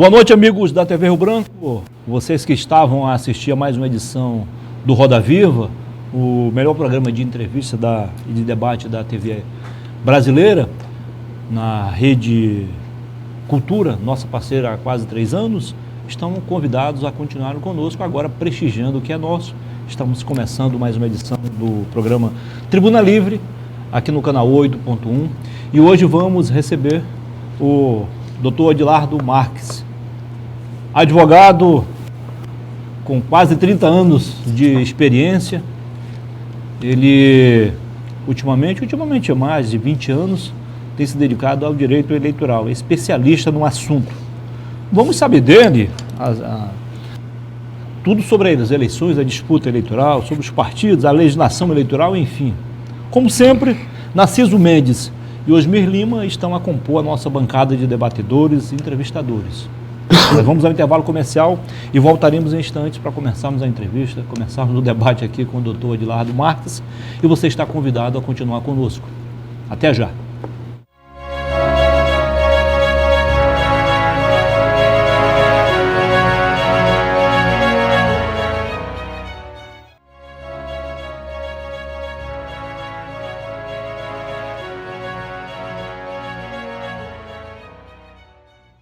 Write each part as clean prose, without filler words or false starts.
Boa noite, amigos da TV Rio Branco. Vocês que estavam a assistir a mais uma edição do Roda Viva, o melhor programa de entrevista e de debate da TV brasileira, na Rede Cultura, nossa parceira há quase 3 anos, estão convidados a continuar conosco, agora prestigiando o que é nosso. Estamos começando mais uma edição do programa Tribuna Livre, aqui no canal 8.1, e hoje vamos receber o Dr. Edilardo Marques, advogado com quase 30 anos de experiência. Ele, ultimamente é mais de 20 anos, tem se dedicado ao direito eleitoral, é especialista no assunto. Vamos saber dele tudo sobre as eleições, a disputa eleitoral, sobre os partidos, a legislação eleitoral, enfim. Como sempre, Narciso Mendes e Osmir Lima estão a compor a nossa bancada de debatedores e entrevistadores. Nós vamos ao intervalo comercial e voltaremos em instantes para começarmos a entrevista, começarmos o debate aqui com o doutor Edilardo Marques, e você está convidado a continuar conosco. Até já!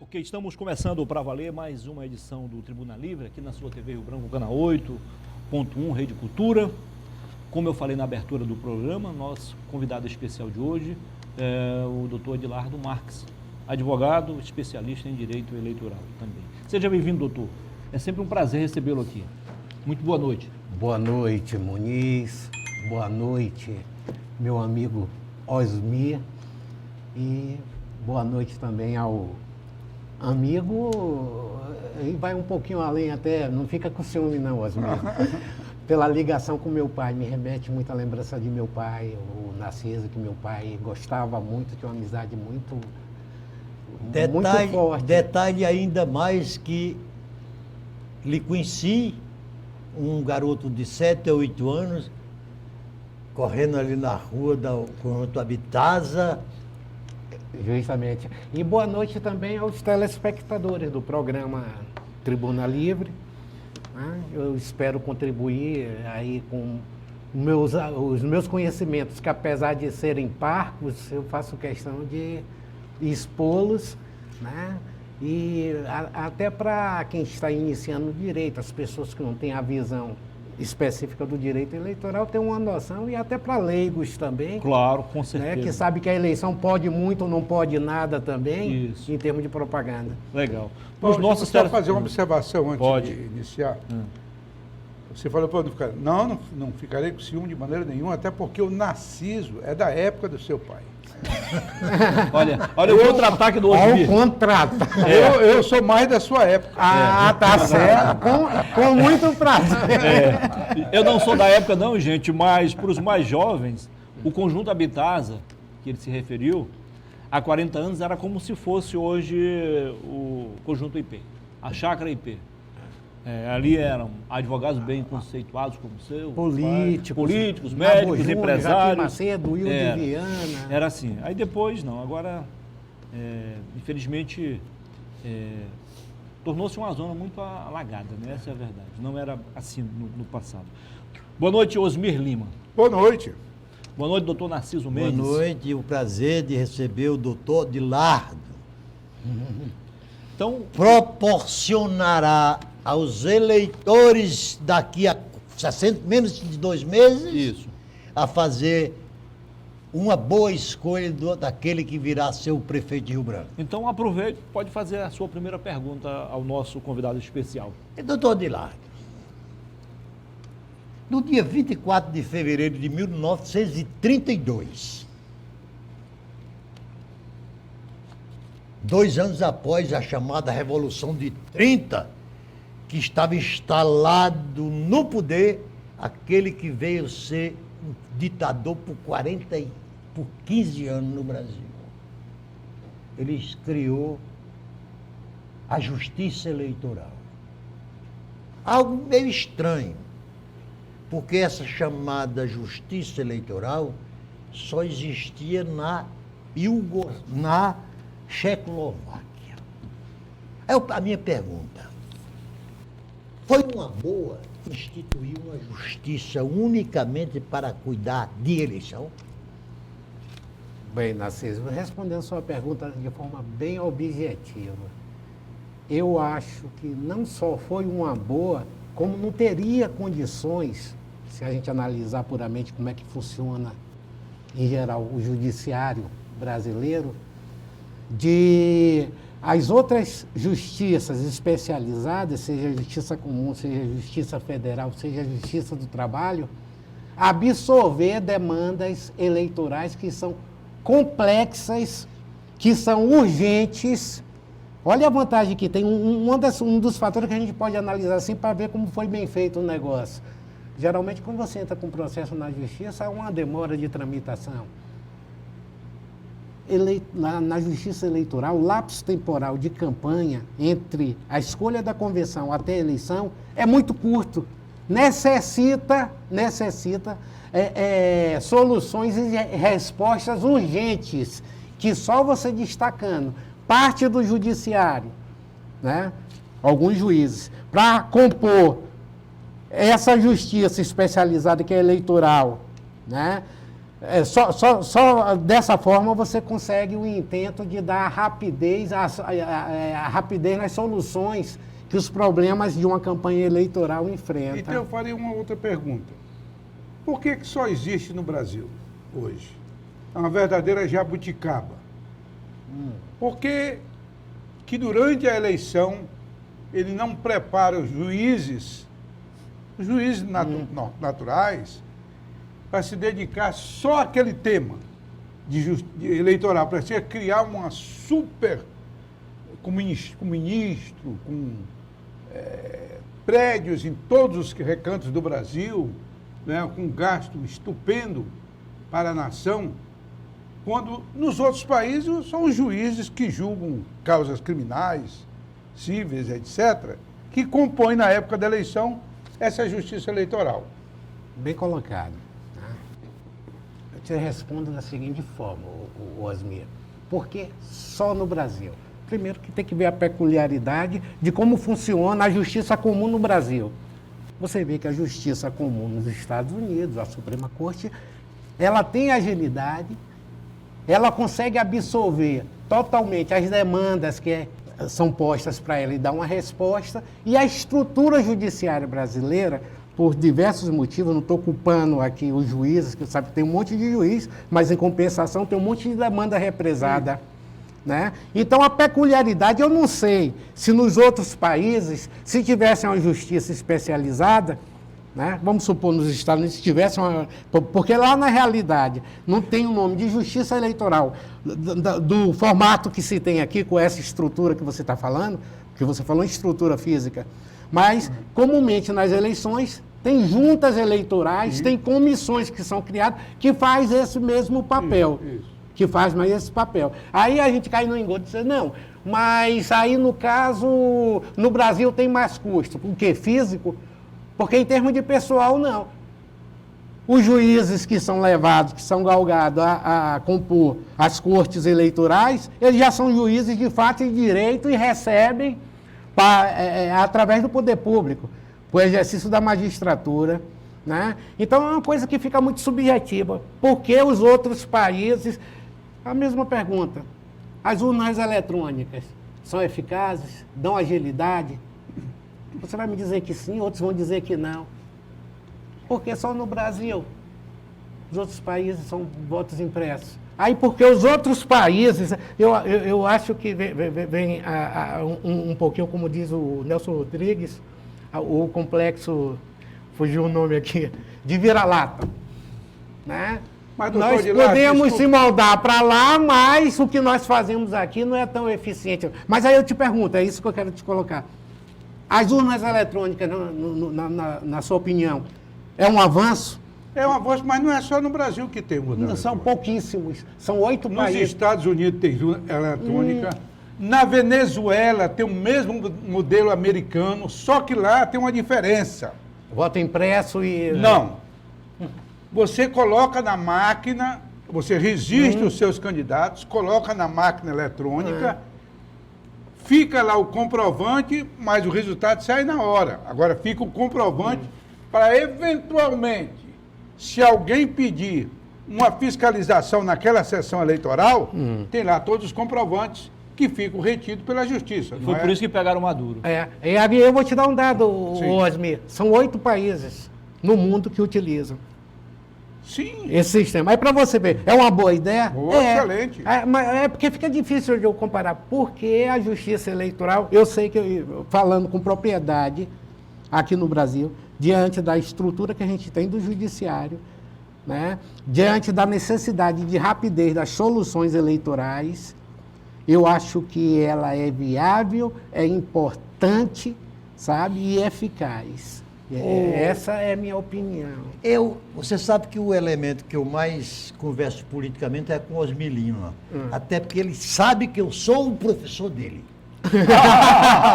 Ok, estamos começando para valer mais uma edição do Tribuna Livre, aqui na sua TV Rio Branco, canal 8.1, Rede Cultura. Como eu falei na abertura do programa, nosso convidado especial de hoje é o doutor Edilardo Marques, advogado, especialista em direito eleitoral também. Seja bem-vindo, doutor. É sempre um prazer recebê-lo aqui. Muito boa noite. Boa noite, Muniz. Boa noite, meu amigo Osmir. E boa noite também ao amigo, e vai um pouquinho além até, não fica com ciúme não, Osmir. Pela ligação com meu pai, me remete muita lembrança de meu pai, o Narciso, que meu pai gostava muito, tinha uma amizade muito forte. Detalhe ainda mais que lhe conheci, um garoto de 7 a 8 anos, correndo ali na rua da Conjunto Habitasa. Justamente. E boa noite também aos telespectadores do programa Tribuna Livre. Eu espero contribuir aí com os meus conhecimentos, que apesar de serem parcos, eu faço questão de expô-los, né? E até para quem está iniciando o direito, as pessoas que não têm a visão específica do direito eleitoral ter uma noção, e até para leigos também. Claro, com certeza. Né, que sabe que a eleição pode muito ou não pode nada também. Isso. Em termos de propaganda. Legal. Posso só fazer uma observação antes de iniciar? Você falou para não ficarei com ciúme de maneira nenhuma, até porque o Narciso é da época do seu pai. Olha o contra-ataque do Osmir. Olha o contra-ataque. Eu sou mais da sua época. Tá certo. Com muito prazer. Eu não sou da época não, gente, mas para os mais jovens, o Conjunto Habitasa, que ele se referiu, há 40 anos era como se fosse hoje o Conjunto IP, a Chácara IP. Ali eram advogados bem conceituados como o seu, políticos, médicos, Júnior, empresários. Macedo, Wilde Viana. Era assim. Aí depois, não. Agora, infelizmente, tornou-se uma zona muito alagada, né? Essa é a verdade. Não era assim no passado. Boa noite, Osmir Lima. Boa noite. Boa noite, doutor Narciso Mendes. Boa noite, o prazer de receber o doutor Edilardo. Então, proporcionará aos eleitores daqui a menos de 2 meses a fazer uma boa escolha daquele que virá ser o prefeito de Rio Branco. Então aproveite, pode fazer a sua primeira pergunta ao nosso convidado especial. Doutor Edilardo, no dia 24 de fevereiro de 1932, 2 anos após a chamada Revolução de 30, que estava instalado no poder aquele que veio ser um ditador por 15 anos no Brasil. Ele criou a Justiça Eleitoral. Algo meio estranho, porque essa chamada Justiça Eleitoral só existia na Checoslováquia. A minha pergunta, foi uma boa instituir uma justiça unicamente para cuidar de eleição? Bem, Narciso, respondendo a sua pergunta de forma bem objetiva, eu acho que não só foi uma boa, como não teria condições, se a gente analisar puramente como é que funciona, em geral, o judiciário brasileiro, de as outras justiças especializadas, seja a justiça comum, seja a justiça federal, seja a justiça do trabalho, absorver demandas eleitorais que são complexas, que são urgentes. Olha a vantagem que tem, um dos fatores que a gente pode analisar assim para ver como foi bem feito o negócio. Geralmente, quando você entra com um processo na justiça, há uma demora de tramitação. Na justiça eleitoral, o lapso temporal de campanha entre a escolha da convenção até a eleição é muito curto. Necessita soluções e respostas urgentes, que só você destacando parte do judiciário, né, alguns juízes, para compor essa justiça especializada que é eleitoral, né, só dessa forma você consegue o intento de dar rapidez, a rapidez nas soluções que os problemas de uma campanha eleitoral enfrentam. Então eu farei uma outra pergunta. Por que só existe no Brasil hoje uma verdadeira jabuticaba? Por que durante a eleição ele não prepara os juízes naturais, para se dedicar só àquele tema de eleitoral, para se criar uma super, com ministro, com prédios em todos os recantos do Brasil, né, com gasto estupendo para a nação, quando nos outros países são os juízes que julgam causas criminais, cíveis, etc., que compõem na época da eleição essa justiça eleitoral. Bem colocado. Eu te respondo da seguinte forma, Osmir. Por que só no Brasil? Primeiro que tem que ver a peculiaridade de como funciona a justiça comum no Brasil. Você vê que a justiça comum nos Estados Unidos, a Suprema Corte, ela tem agilidade, ela consegue absorver totalmente as demandas que são postas para ela e dar uma resposta, e a estrutura judiciária brasileira, por diversos motivos, não estou culpando aqui os juízes, que sabe que tem um monte de juiz, mas em compensação tem um monte de demanda represada. Né? Então a peculiaridade, eu não sei se nos outros países, se tivessem uma justiça especializada, né? Vamos supor nos Estados Unidos, se tivessem uma... Porque lá na realidade não tem o nome de justiça eleitoral do formato que se tem aqui, com essa estrutura que você está falando, que você falou em estrutura física, mas comumente nas eleições tem juntas eleitorais, tem comissões que são criadas que faz esse mesmo papel. Que faz mais esse papel. Aí a gente cai no engodo e diz, não, mas aí no caso, no Brasil tem mais custo. O quê? Físico? Porque em termos de pessoal, não. Os juízes que são levados, que são galgados a compor as cortes eleitorais, eles já são juízes de fato e direito e recebem através do poder público, o exercício da magistratura. Né? Então é uma coisa que fica muito subjetiva. Por que os outros países... A mesma pergunta. As urnas eletrônicas são eficazes? Dão agilidade? Você vai me dizer que sim, outros vão dizer que não. Porque só no Brasil. Os outros países são votos impressos. Aí porque os outros países, eu acho que vem um pouquinho, como diz o Nelson Rodrigues, o complexo, fugiu o nome aqui, de vira-lata. Né? Mas, nós podemos se moldar para lá, mas o que nós fazemos aqui não é tão eficiente. Mas aí eu te pergunto, é isso que eu quero te colocar. As urnas eletrônicas, na sua opinião, é um avanço? É um avanço, mas não é só no Brasil que tem urna eletrônica. São pouquíssimos, são 8 países. Nos Estados Unidos tem urna eletrônica. Na Venezuela tem o mesmo modelo americano, só que lá tem uma diferença. Voto impresso e... Não. Você coloca na máquina, você registra os seus candidatos, coloca na máquina eletrônica, fica lá o comprovante, mas o resultado sai na hora. Agora fica o comprovante para, eventualmente, se alguém pedir uma fiscalização naquela sessão eleitoral, tem lá todos os comprovantes que ficam retidos pela justiça. Foi por isso que pegaram o Maduro. Eu vou te dar um dado, Sim. Osmi. São 8 países no mundo que utilizam Sim. esse sistema. Aí para você ver, é uma boa ideia? Excelente. Mas é porque fica difícil de eu comparar. Porque a justiça eleitoral, eu sei que, falando com propriedade aqui no Brasil, diante da estrutura que a gente tem do judiciário, né, diante da necessidade de rapidez das soluções eleitorais, eu acho que ela é viável, é importante, sabe, e eficaz. Essa é a minha opinião. Você sabe que o elemento que eu mais converso politicamente é com o Osmi Lima. Até porque ele sabe que eu sou o professor dele.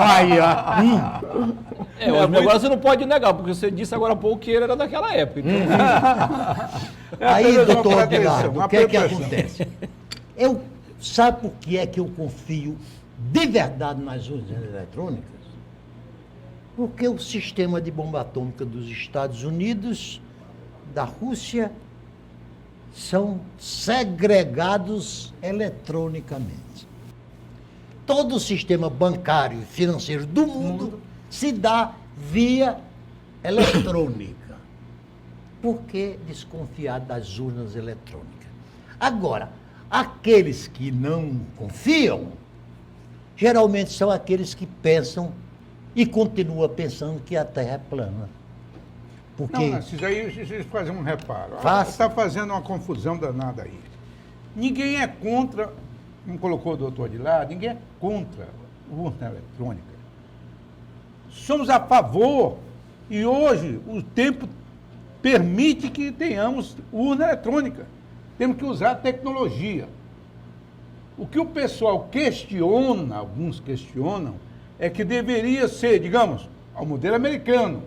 Aí, ó. Agora você não pode negar, porque você disse agora há pouco que ele era daquela época. Então, Aí, apenas doutor uma Abelardo, pretensão, o que é que uma pretensão. acontece? Sabe por que é que eu confio de verdade nas urnas eletrônicas? Porque o sistema de bomba atômica dos Estados Unidos, da Rússia, são segregados eletronicamente. Todo o sistema bancário e financeiro do mundo se dá via eletrônica. Por que desconfiar das urnas eletrônicas? Agora, aqueles que não confiam, geralmente são aqueles que pensam e continuam pensando que a Terra é plana. Porque... Não, isso aí, deixa eu fazer um reparo. Faça. Está fazendo uma confusão danada aí. Ninguém é contra, como colocou o doutor de lá, ninguém é contra a urna eletrônica. Somos a favor, e hoje o tempo permite que tenhamos urna eletrônica. Temos que usar a tecnologia. O que o pessoal questiona, alguns questionam, é que deveria ser, digamos, ao modelo americano.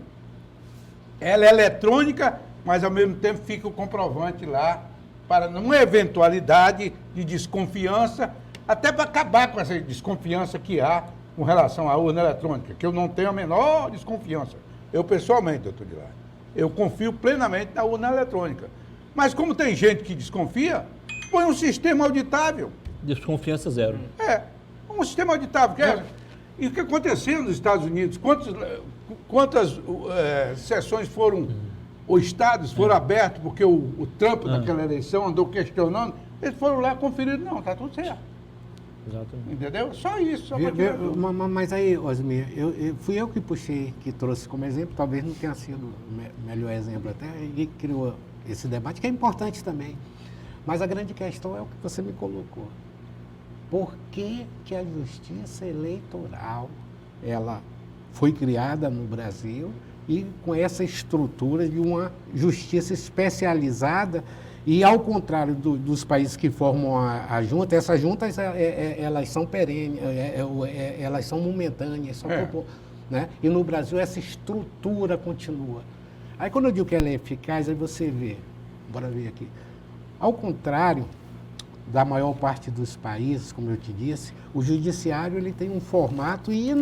Ela é eletrônica, mas ao mesmo tempo fica o comprovante lá para numa eventualidade de desconfiança, até para acabar com essa desconfiança que há com relação à urna eletrônica, que eu não tenho a menor desconfiança. Eu, pessoalmente, doutor Dilar, eu confio plenamente na urna eletrônica. Mas como tem gente que desconfia, põe um sistema auditável. desconfiança zero. Um sistema auditável. E o que aconteceu nos Estados Unidos? Quantas sessões foram, ou estados foram abertos, porque o Trump, naquela eleição, andou questionando, eles foram lá conferir, não, está tudo certo. Exatamente. Entendeu? Só isso. Só Mas aí, Osmi, fui eu que puxei, que trouxe como exemplo, talvez não tenha sido o melhor exemplo até, e criou esse debate, que é importante também. Mas a grande questão é o que você me colocou. Por que que a justiça eleitoral, ela foi criada no Brasil e com essa estrutura de uma justiça especializada e, ao contrário dos países que formam a junta, essas juntas, elas são perenes, elas são momentâneas, né? E no Brasil essa estrutura continua. Aí quando eu digo que ela é eficaz, aí você vê, bora ver aqui, ao contrário da maior parte dos países, como eu te disse, o judiciário ele tem um formato e,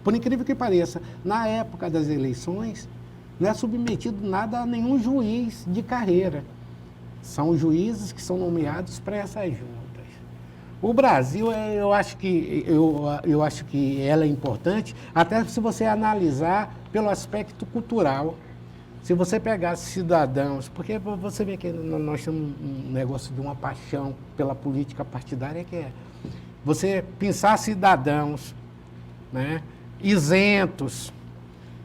por incrível que pareça, na época das eleições, não é submetido nada a nenhum juiz de carreira. São juízes que são nomeados para essas juntas. O Brasil, eu acho que ela é importante, até se você analisar pelo aspecto cultural. Se você pegar cidadãos, porque você vê que nós temos um negócio de uma paixão pela política partidária, que é você pensar cidadãos, né, isentos,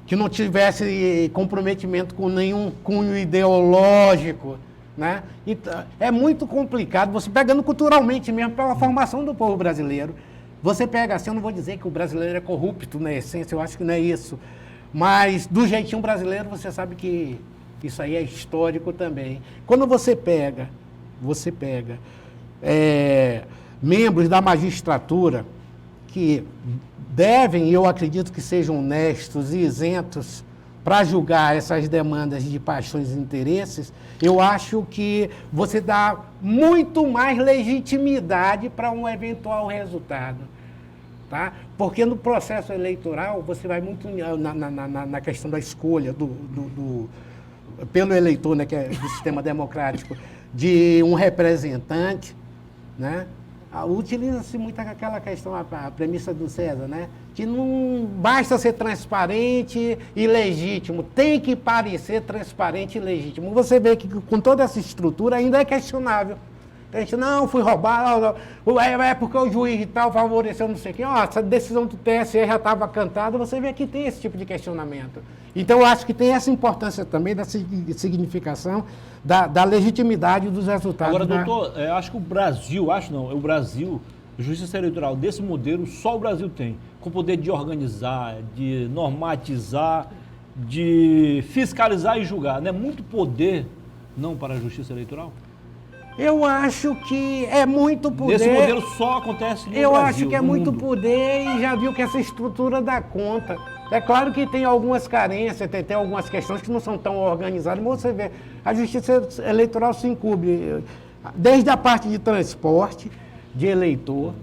que não tivesse comprometimento com nenhum cunho ideológico, né? Então, é muito complicado, você pegando culturalmente mesmo, pela formação do povo brasileiro. Você pega assim, eu não vou dizer que o brasileiro é corrupto na essência, eu acho que não é isso. Mas do jeitinho brasileiro, você sabe que isso aí é histórico também. Quando você pega membros da magistratura que devem, e eu acredito que sejam honestos e isentos para julgar essas demandas de paixões e interesses, eu acho que você dá muito mais legitimidade para um eventual resultado. tá? Porque no processo eleitoral você vai muito na questão da escolha pelo eleitor, né, que é do sistema democrático, de um representante, né? Utiliza-se muito aquela questão, a premissa do César, né? Que não basta ser transparente e legítimo, tem que parecer transparente e legítimo. Você vê que com toda essa estrutura ainda é questionável. A gente, não, fui roubado, é porque o juiz e tal favoreceu não sei o quê. Ó, essa decisão do TSE já estava cantada, você vê que tem esse tipo de questionamento. Então, eu acho que tem essa importância também da significação da legitimidade dos resultados. Agora, doutor, acho que o Brasil, a justiça eleitoral desse modelo, só o Brasil tem, com o poder de organizar, de normatizar, de fiscalizar e julgar. Não é muito poder, não, para a justiça eleitoral? Eu acho que é muito poder. Esse modelo só acontece no Brasil. Eu acho que é no muito mundo. poder e já viu que essa estrutura dá conta. É claro que tem algumas carências, tem algumas questões que não são tão organizadas, mas você vê, a justiça eleitoral se incube desde a parte de transporte, de eleitor,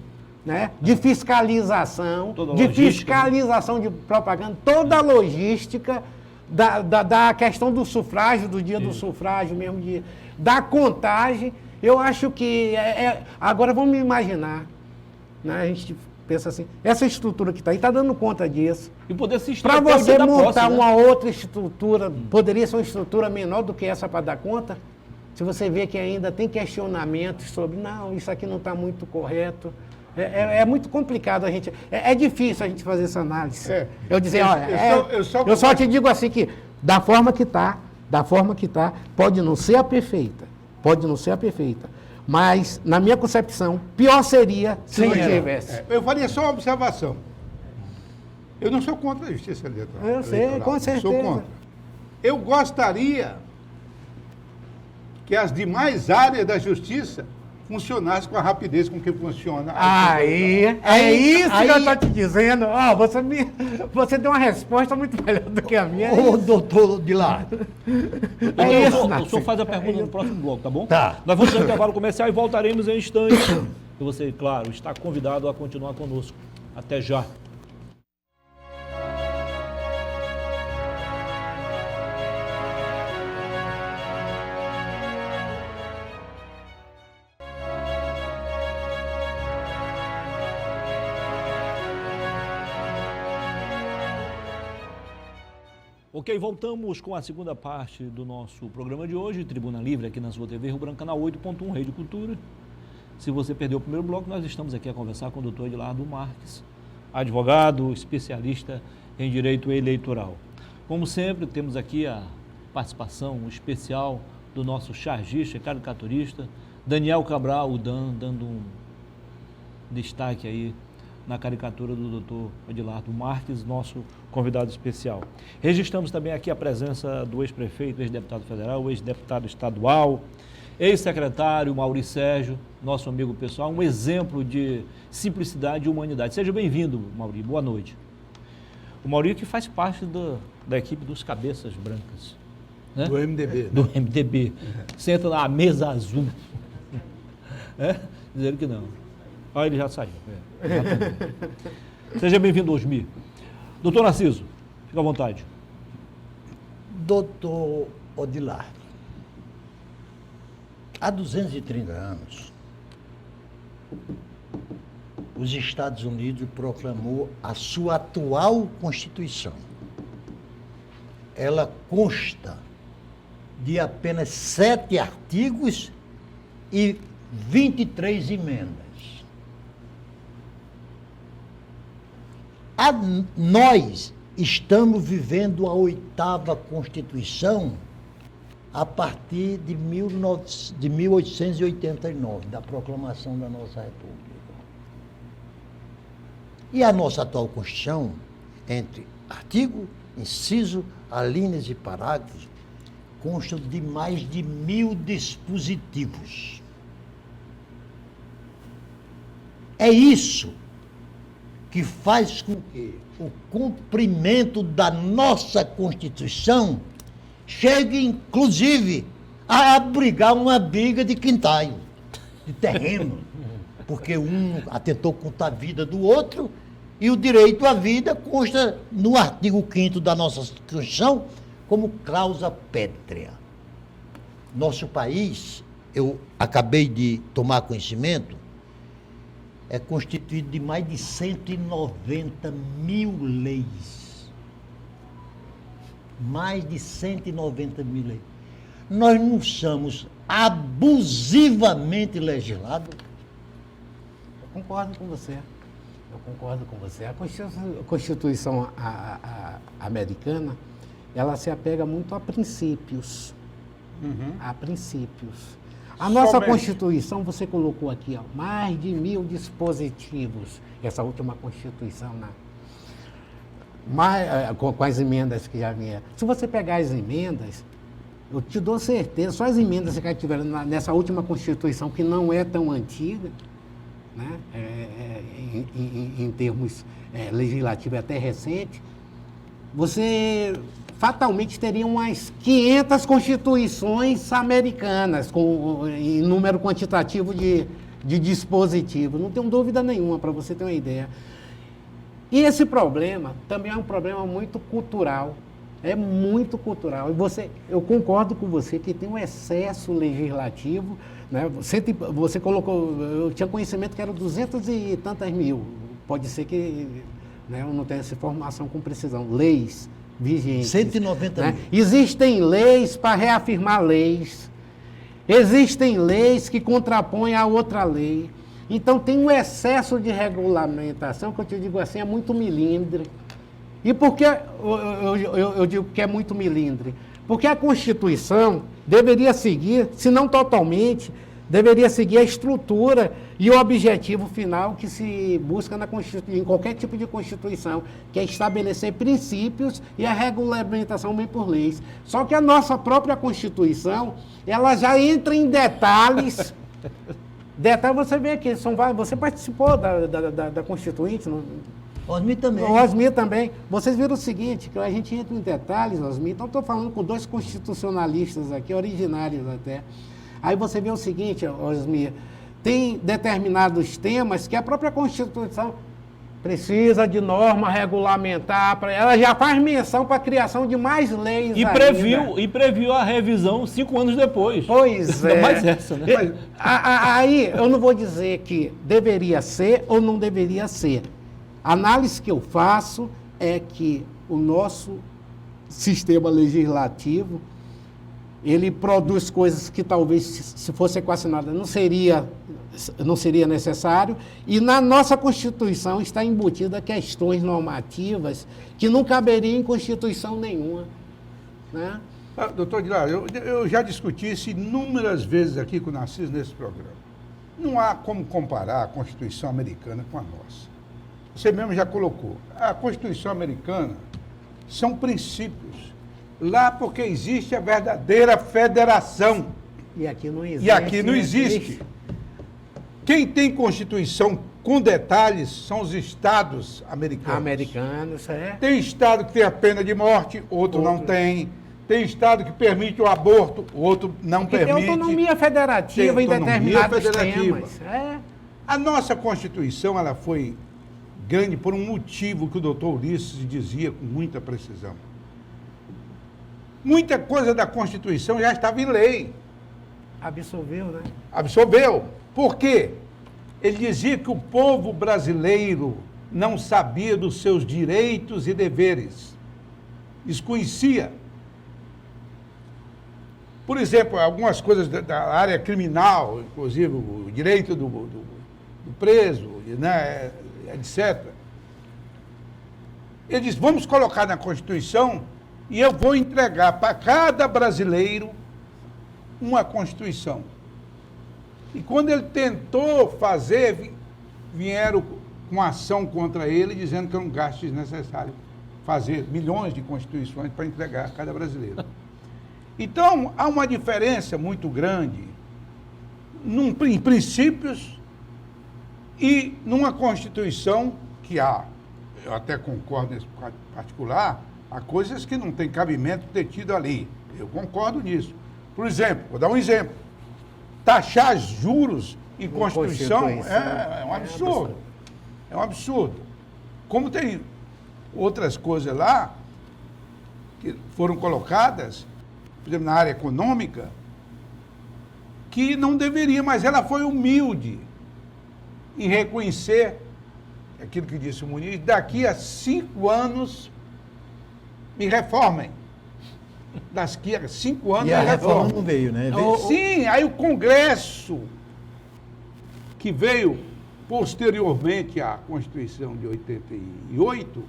né, de fiscalização, fiscalização de propaganda, toda a logística da questão do sufrágio, do dia do sufrágio mesmo, da contagem. Eu acho que agora vamos imaginar, né, a gente pensa assim, essa estrutura que está aí está dando conta disso. E poder se para você montar posse, uma outra estrutura, poderia ser uma estrutura menor do que essa para dar conta? Se você vê que ainda tem questionamentos sobre, não, isso aqui não está muito correto. É muito complicado a gente, é difícil a gente fazer essa análise. Eu dizer, olha, eu só te digo assim que, da forma que está, pode não ser a perfeita, mas, na minha concepção, pior seria se não tivesse. Eu faria só uma observação. Eu não sou contra a justiça eleitoral. Eu sei, com certeza. Sou contra. Eu gostaria que as demais áreas da justiça funcionassem com a rapidez com que funciona. É isso que eu estou te dizendo. Oh, você deu uma resposta muito melhor do que a minha. Ô, doutor de lá. O senhor faz a pergunta no próximo bloco, tá bom? Tá. Nós vamos ao intervalo comercial e voltaremos em instantes. E você, claro, está convidado a continuar conosco. Até já. Ok, voltamos com a segunda parte do nosso programa de hoje, Tribuna Livre, aqui na sua TV Rio Branco, canal 8.1, Rede Cultura. Se você perdeu o primeiro bloco, nós estamos aqui a conversar com o doutor Edilardo Marques, advogado, especialista em direito eleitoral. Como sempre, temos aqui a participação especial do nosso chargista, caricaturista, Daniel Cabral, o Dan, dando um destaque aí na caricatura do doutor Edilardo Marques, nosso convidado especial. Registramos também aqui a presença do ex-prefeito, ex-deputado federal, ex-deputado estadual, ex-secretário Maurício Sérgio, nosso amigo pessoal, um exemplo de simplicidade e humanidade. Seja bem-vindo, Maurício, boa noite. O Maurício que faz parte da equipe dos Cabeças Brancas. Né? Do MDB. Do MDB. Senta na mesa azul. Dizendo que não. Olha, ele já saiu. Seja bem-vindo, Osmir. Doutor Narciso, fica à vontade. Doutor Odilar, há 230 anos, os Estados Unidos proclamou a sua atual Constituição. Ela consta de apenas 7 artigos e 23 emendas. Nós estamos vivendo a 8ª Constituição a partir de 1889, da proclamação da nossa República. E a nossa atual Constituição, entre artigo, inciso, alíneas e parágrafos, consta de mais de 1000 dispositivos. É isso que faz com que o cumprimento da nossa Constituição chegue, inclusive, a abrigar uma briga de quintais, de terreno, porque um atentou contra a vida do outro E o direito à vida consta no artigo 5º da nossa Constituição como cláusula pétrea. Nosso país, eu acabei de tomar conhecimento, é constituído de mais de 190 mil leis. Mais de 190 mil leis. Nós não somos abusivamente legislados. Eu concordo com você. A Constituição americana, ela se apega muito a princípios. A princípios. A nossa Somente. Constituição, você colocou aqui, ó, mais de 1000 dispositivos. Essa última Constituição, né? Com as emendas que já vieram. Se você pegar as emendas, eu te dou certeza, só as emendas que tiveram nessa última Constituição, que não é tão antiga, né? Em termos legislativos, é até recente, você fatalmente teria umas 500 constituições americanas, em número quantitativo de dispositivos. Não tenho dúvida nenhuma, para você ter uma ideia. E esse problema também é um problema muito cultural. É muito cultural. Eu concordo com você que tem um excesso legislativo, né? Você colocou, eu tinha conhecimento que eram 200 e tantas mil. Pode ser que, né, eu não tenha essa informação com precisão. Leis vigentes. 190 né? mil. Existem leis para reafirmar leis. Existem leis que contrapõem a outra lei. Então tem um excesso de regulamentação, que eu te digo assim, é muito milindre. E por que eu digo que é muito milindre? Porque a Constituição deveria seguir, se não totalmente, deveria seguir a estrutura e o objetivo final que se busca em qualquer tipo de Constituição, que é estabelecer princípios e a regulamentação vem por leis. Só que a nossa própria Constituição, ela já entra em detalhes. Detalhe, você vê aqui, você participou da Constituinte, não? Osmir também. O Osmir também. Vocês viram o seguinte, que a gente entra em detalhes, Osmir, então estou falando com 2 constitucionalistas aqui, originários até. Aí você vê o seguinte, Osmir, tem determinados temas que a própria Constituição precisa de norma regulamentar, ela já faz menção para a criação de mais leis E previu a revisão 5 anos depois. Pois Ainda é. mais essa, né? Aí eu não vou dizer que deveria ser ou não deveria ser. A análise que eu faço é que o nosso sistema legislativo, ele produz coisas que talvez, se fosse equacionada, não seria necessário, e na nossa Constituição está embutida questões normativas que não caberiam em Constituição nenhuma, né? Doutor Aguilar, eu já discuti isso inúmeras vezes aqui com o Narciso nesse programa. Não há como comparar a Constituição americana com a nossa. Você mesmo já colocou. A Constituição americana são princípios. Lá porque existe a verdadeira federação. E aqui não existe. E aqui não existe. Quem tem Constituição com detalhes são os estados americanos. Americanos, é. Tem estado que tem a pena de morte, outro não tem. Tem estado que permite o aborto, outro não permite. Tem autonomia federativa Tem em autonomia determinados federativa. temas. É. A nossa Constituição, ela foi grande por um motivo que o doutor Ulisses dizia com muita precisão. Muita coisa da Constituição já estava em lei. Absorveu, né? Absorveu. Por quê? Ele dizia que o povo brasileiro não sabia dos seus direitos e deveres. Desconhecia. Por exemplo, algumas coisas da área criminal, inclusive o direito do preso, né, etc. Ele diz, vamos colocar na Constituição e eu vou entregar para cada brasileiro uma Constituição. E quando ele tentou fazer, vieram com ação contra ele, dizendo que era um gasto desnecessário fazer milhões de constituições para entregar a cada brasileiro. Então, há uma diferença muito grande em princípios e numa Constituição que há, eu até concordo nesse particular, há coisas que não tem cabimento ter tido ali. Eu concordo nisso. Por exemplo, vou dar um exemplo. Taxar juros em Constituição é um absurdo. É um absurdo. Como tem outras coisas lá que foram colocadas, por exemplo, na área econômica, que não deveria, mas ela foi humilde em reconhecer aquilo que disse o Muniz: daqui a 5 anos me reformem. Daqui a 5 anos E a me reforma reformem. não veio, né? Sim, aí o Congresso, que veio posteriormente à Constituição de 88,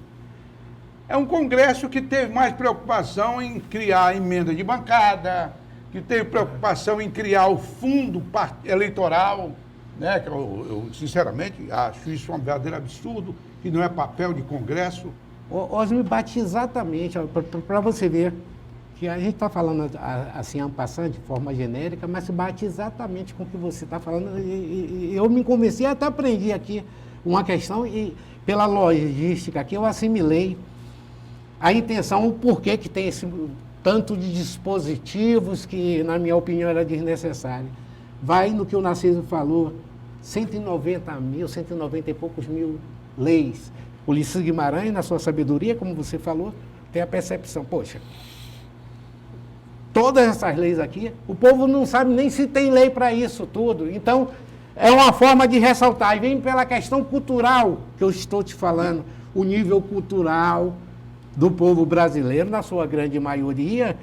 é um Congresso que teve mais preocupação em criar a emenda de bancada, que teve preocupação em criar o fundo eleitoral, né? Que eu sinceramente acho isso um verdadeiro absurdo, que não é papel de Congresso. Osmi, bate exatamente, para você ver, que a gente está falando assim, passando de forma genérica, mas bate exatamente com o que você está falando. E eu me convenci, até aprendi aqui uma questão, e pela logística aqui eu assimilei a intenção, o porquê que tem esse tanto de dispositivos que, na minha opinião, era desnecessário. Vai no que o Narciso falou, 190 e poucos mil leis. Ulisses Guimarães, na sua sabedoria, como você falou, tem a percepção, poxa, todas essas leis aqui, o povo não sabe nem se tem lei para isso tudo. Então, é uma forma de ressaltar. E vem pela questão cultural que eu estou te falando, o nível cultural do povo brasileiro, na sua grande maioria,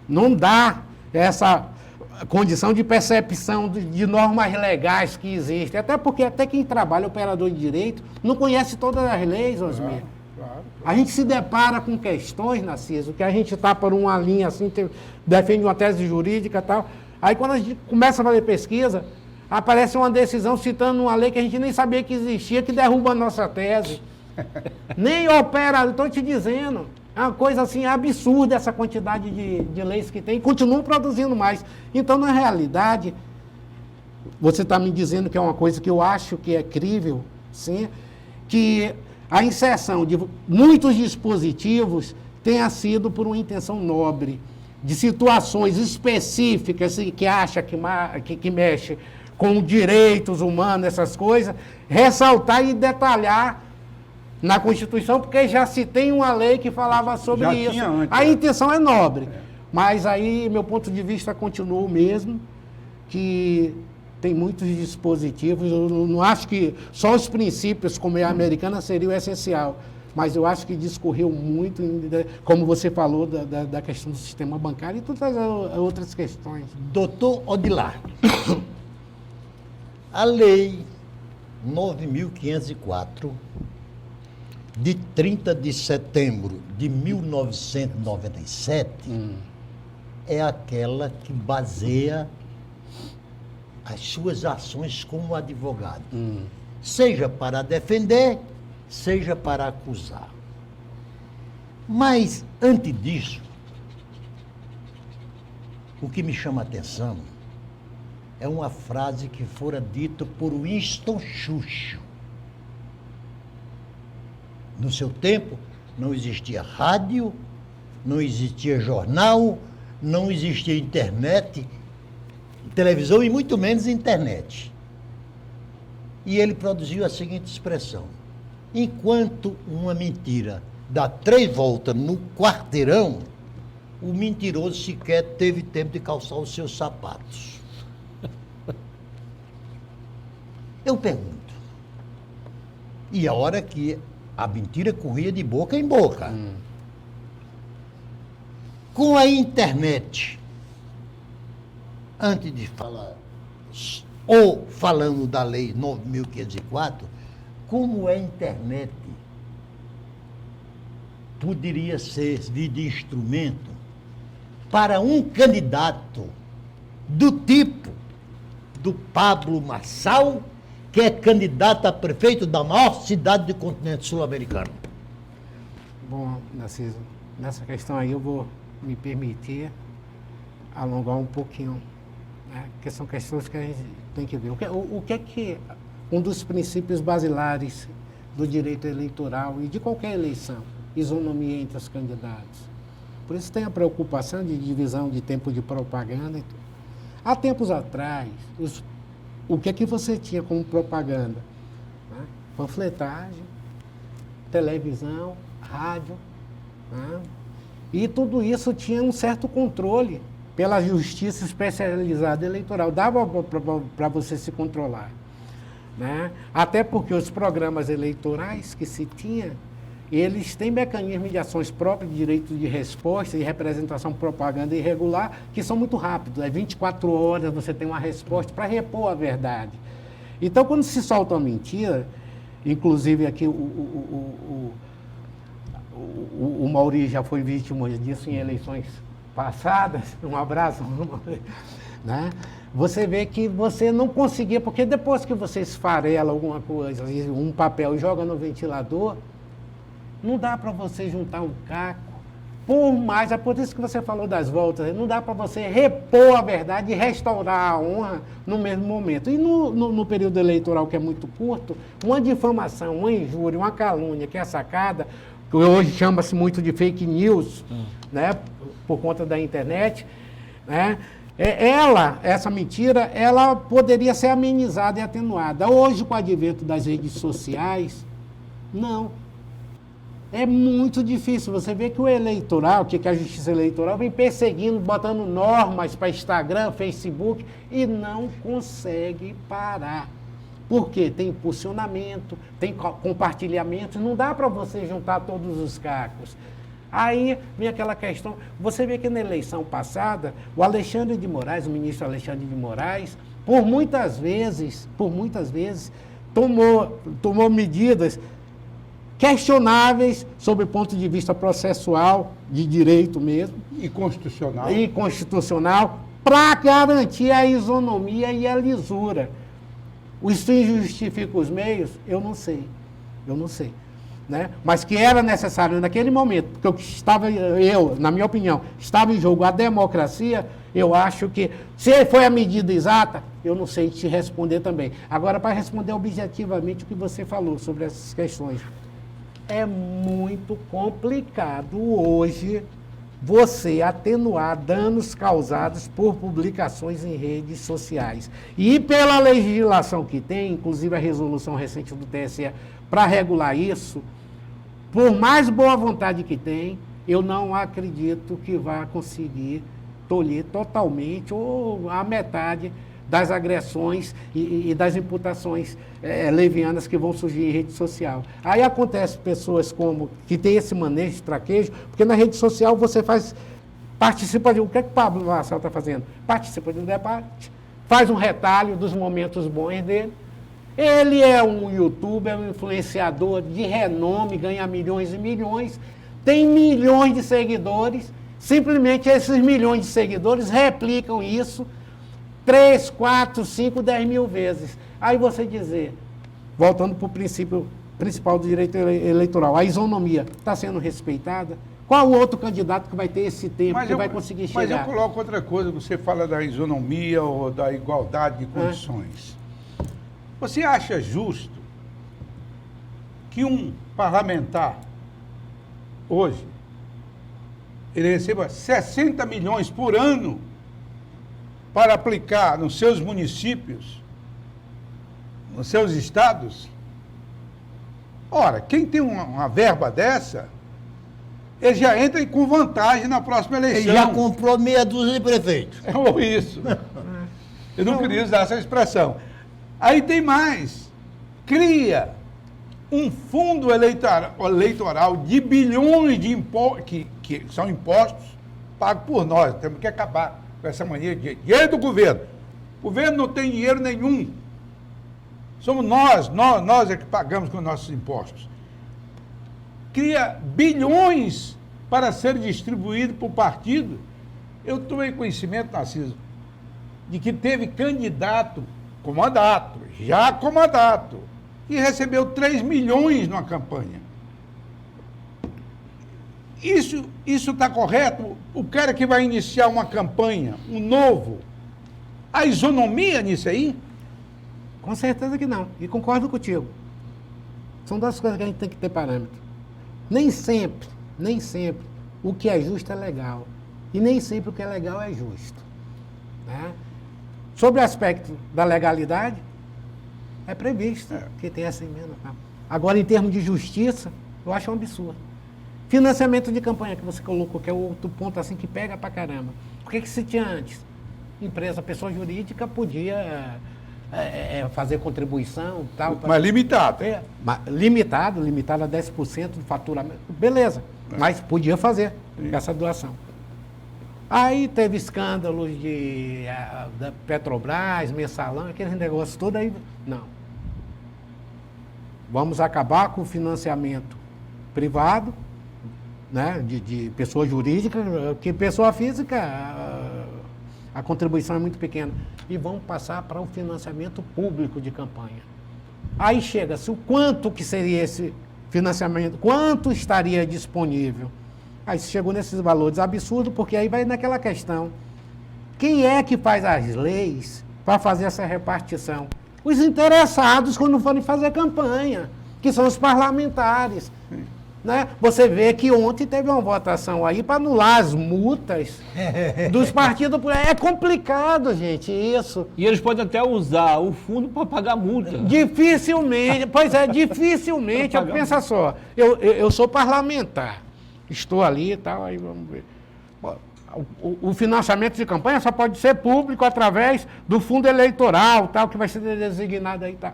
não dá essa condição de percepção de normas legais que existem. Até porque até quem trabalha operador de direito não conhece todas as leis, Osmir. A gente se depara com questões, Narciso, que a gente está por uma linha assim, defende uma tese jurídica e tal. Aí quando a gente começa a fazer pesquisa, aparece uma decisão citando uma lei que a gente nem sabia que existia, que derruba a nossa tese. Nem opera, estou te dizendo. É uma coisa assim absurda essa quantidade de leis que tem, e continuam produzindo mais. Então, na realidade, você está me dizendo que é uma coisa que eu acho que é crível, sim, que a inserção de muitos dispositivos tenha sido por uma intenção nobre, de situações específicas que acha que mexe com direitos humanos, essas coisas, ressaltar e detalhar na Constituição, porque já se tem uma lei que falava sobre Já isso. tinha antes, A intenção é nobre, mas aí meu ponto de vista continua o mesmo, que tem muitos dispositivos, eu não acho que só os princípios, como é a americana, seria o essencial, mas eu acho que discorreu muito, como você falou, da questão do sistema bancário e todas as outras questões. Doutor Odilar, a lei 9.504, de 30 de setembro de 1997, é aquela que baseia as suas ações como advogado, seja para defender, seja para acusar. Mas, antes disso, o que me chama a atenção é uma frase que fora dita por Winston Churchill. No seu tempo, não existia rádio, não existia jornal, não existia internet, televisão e muito menos internet. E ele produziu a seguinte expressão: enquanto uma mentira dá 3 voltas no quarteirão, o mentiroso sequer teve tempo de calçar os seus sapatos. Eu pergunto, e a hora que a mentira corria de boca em boca. Com a internet, antes de falar, ou falando da lei 9.504, como a internet poderia servir de instrumento para um candidato do tipo do Pablo Marçal, que é candidato a prefeito da maior cidade do continente sul-americano? Bom, Narciso, nessa questão aí eu vou me permitir alongar um pouquinho, né? Porque são questões que a gente tem que ver. O que é que um dos princípios basilares do direito eleitoral e de qualquer eleição? Isonomia entre os candidatos. Por isso tem a preocupação de divisão de tempo de propaganda. E tudo. Há tempos atrás, o que é que você tinha como propaganda? Né? Panfletagem, televisão, rádio, né? E tudo isso tinha um certo controle pela justiça especializada eleitoral. Dava para você se controlar, né? Até porque os programas eleitorais que se tinha, eles têm mecanismos de ações próprias, de direito de resposta e representação propaganda irregular, que são muito rápidos. É 24 horas você tem uma resposta para repor a verdade. Então, quando se solta uma mentira, inclusive aqui o Mauri já foi vítima disso em eleições passadas, um abraço, né? Você vê que você não conseguia, porque depois que você esfarela alguma coisa, um papel e joga no ventilador, não dá para você juntar um caco, por mais, é por isso que você falou das voltas, não dá para você repor a verdade e restaurar a honra no mesmo momento. E no período eleitoral, que é muito curto, uma difamação, uma injúria, uma calúnia que é sacada, que hoje chama-se muito de fake news, né, por conta da internet, né, essa mentira, ela poderia ser amenizada e atenuada. Hoje, com o advento das redes sociais, não. É muito difícil. Você vê que o eleitoral, que a justiça eleitoral vem perseguindo, botando normas para Instagram, Facebook, e não consegue parar. Por quê? Tem impulsionamento, tem compartilhamento, não dá para você juntar todos os cacos. Aí vem aquela questão, você vê que na eleição passada, o Alexandre de Moraes, o ministro Alexandre de Moraes, por muitas vezes, tomou medidas questionáveis sob o ponto de vista processual, de direito mesmo. E constitucional. E constitucional, para garantir a isonomia e a lisura. Os fins justificam os meios? Eu não sei. Né? Mas que era necessário naquele momento, porque na minha opinião, estava em jogo a democracia, eu acho que, se foi a medida exata, eu não sei te responder também. Agora, para responder objetivamente o que você falou sobre essas questões, é muito complicado hoje você atenuar danos causados por publicações em redes sociais. E pela legislação que tem, inclusive a resolução recente do TSE, para regular isso, por mais boa vontade que tem, eu não acredito que vá conseguir tolher totalmente ou a metade das agressões e das imputações levianas que vão surgir em rede social. Aí acontece pessoas que têm esse manejo de traquejo, porque na rede social você participa de... O que é que o Pablo Marçal está fazendo? Participa de um debate, faz um retalho dos momentos bons dele. Ele é um youtuber, um influenciador de renome, ganha milhões e milhões, tem milhões de seguidores, simplesmente esses milhões de seguidores replicam isso 3, 4, 5, 10 mil vezes. Aí você dizer, voltando para o princípio principal do direito eleitoral, a isonomia está sendo respeitada? Qual outro candidato que vai ter esse tempo, vai conseguir chegar? Mas eu coloco outra coisa, você fala da isonomia ou da igualdade de condições. Você acha justo que um parlamentar, hoje, ele receba 60 milhões por ano para aplicar nos seus municípios, nos seus estados? Ora, quem tem uma verba dessa, ele já entra com vantagem na próxima eleição. Ele já comprou meia dúzia de prefeitos. Ou isso. Eu não queria usar essa expressão. Aí tem mais. Cria um fundo eleitoral de bilhões de impostos, que são impostos pagos por nós. Temos que acabar com essa mania de dinheiro do governo. O governo não tem dinheiro nenhum. Somos nós é que pagamos com nossos impostos. Cria bilhões para ser distribuído por partido. Eu tomei conhecimento, Narciso, de que teve candidato, já comandato, que recebeu 3 milhões numa campanha. Isso está correto? O cara que vai iniciar uma campanha, um novo, há isonomia nisso aí? Com certeza que não. E concordo contigo. São duas coisas que a gente tem que ter parâmetro. Nem sempre, o que é justo é legal. E nem sempre o que é legal é justo. Né? Sobre o aspecto da legalidade, é previsto que tenha essa emenda. Agora, em termos de justiça, Eu acho um absurdo. Financiamento de campanha, que você colocou, que é outro ponto assim que pega pra caramba. O que se tinha antes? Empresa, pessoa jurídica podia fazer contribuição e tal. Mas limitado. Limitado a 10% do faturamento. Beleza, mas podia fazer essa doação. Aí teve escândalos da Petrobras, Mensalão, aqueles negócios todos aí. Não. Vamos acabar com o financiamento privado, né, de pessoa jurídica, que pessoa física, a contribuição é muito pequena. E vamos passar para o financiamento público de campanha. Aí chega-se, o quanto que seria esse financiamento, quanto estaria disponível? Aí chegou nesses valores absurdos, porque aí vai naquela questão. Quem é que faz as leis para fazer essa repartição? Os interessados quando forem fazer campanha, que são os parlamentares. Né? Você vê que ontem teve uma votação aí para anular as multas dos partidos. É complicado, gente, isso. E eles podem até usar o fundo para pagar multa. Dificilmente, dificilmente. Pensa só, eu sou parlamentar, estou ali e tal, aí vamos ver. O financiamento de campanha só pode ser público através do fundo eleitoral, tal, que vai ser designado aí, tá?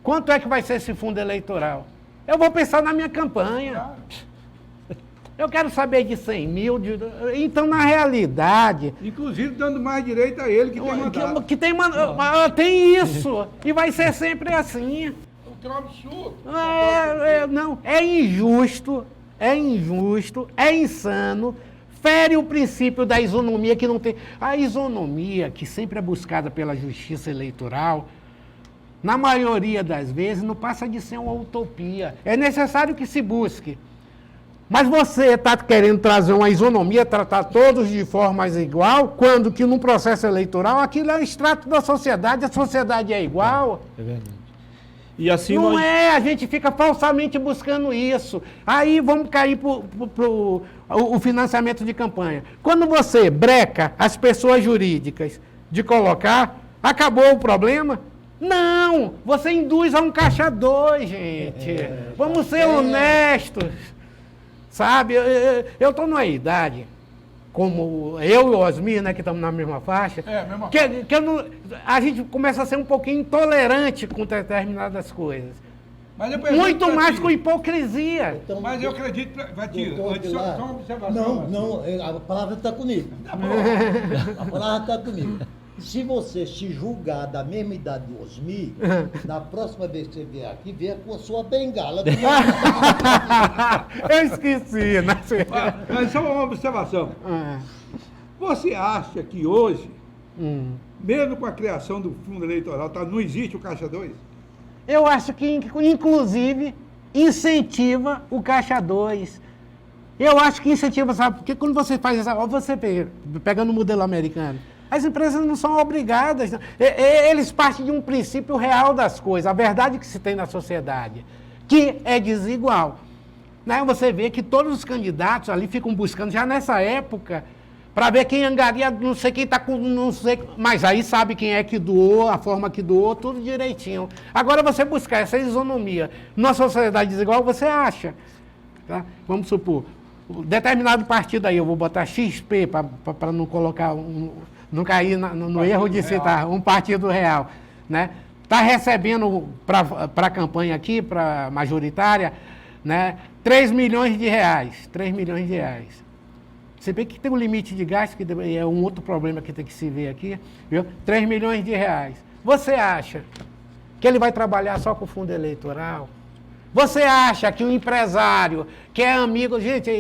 Quanto é que vai ser esse fundo eleitoral? Eu vou pensar na minha campanha. Eu quero saber de 100 mil. Então, na realidade... Inclusive, dando mais direito a ele que tem mandato. Tem isso. E vai ser sempre assim. É um absurdo. Não, é injusto, é insano, fere o princípio da isonomia que não tem... A isonomia que sempre é buscada pela justiça eleitoral... Na maioria das vezes, não passa de ser uma utopia. É necessário que se busque. Mas você está querendo trazer uma isonomia, tratar todos de forma igual, quando que num processo eleitoral aquilo é um extrato da sociedade, a sociedade é igual. É verdade. E assim não a gente fica falsamente buscando isso. Aí vamos cair para o financiamento de campanha. Quando você breca as pessoas jurídicas de colocar, acabou o problema? Não, você induz a um caixa 2, gente. Vamos ser honestos, sabe? Eu estou numa idade, como eu e o Osmir, né, que estamos na mesma faixa, a gente começa a ser um pouquinho intolerante com determinadas coisas. Muito mais com hipocrisia. Então, mas eu acredito, Vatira, só uma observação. Não, a palavra está comigo. Tá bom. A palavra está comigo. Se você se julgar da mesma idade do Osmir, na próxima vez que você vier aqui, venha com a sua bengala. Eu esqueci, né? Mas só uma observação. Você acha que hoje, mesmo com a criação do fundo eleitoral, não existe o Caixa 2? Eu acho que, inclusive, incentiva o Caixa 2. Eu acho que incentiva, sabe? Porque quando você faz essa... Você pegando o modelo americano, as empresas não são obrigadas. Eles partem de um princípio real das coisas, a verdade que se tem na sociedade, que é desigual. Né? Você vê que todos os candidatos ali ficam buscando, já nessa época, para ver quem angaria, não sei quem está com, não sei, mas aí sabe quem é que doou, a forma que doou, tudo direitinho. Agora você buscar essa isonomia numa sociedade desigual, você acha. Tá? Vamos supor, determinado partido aí, eu vou botar XP para não colocar... não cair no erro de citar um partido real, né? Está recebendo para a campanha aqui, para a majoritária, né, 3 milhões de reais. 3 milhões de reais. Você vê que tem um limite de gasto, que é um outro problema que tem que se ver aqui, viu? 3 milhões de reais. Você acha que ele vai trabalhar só com o fundo eleitoral? Você acha que o empresário, que é amigo... Gente...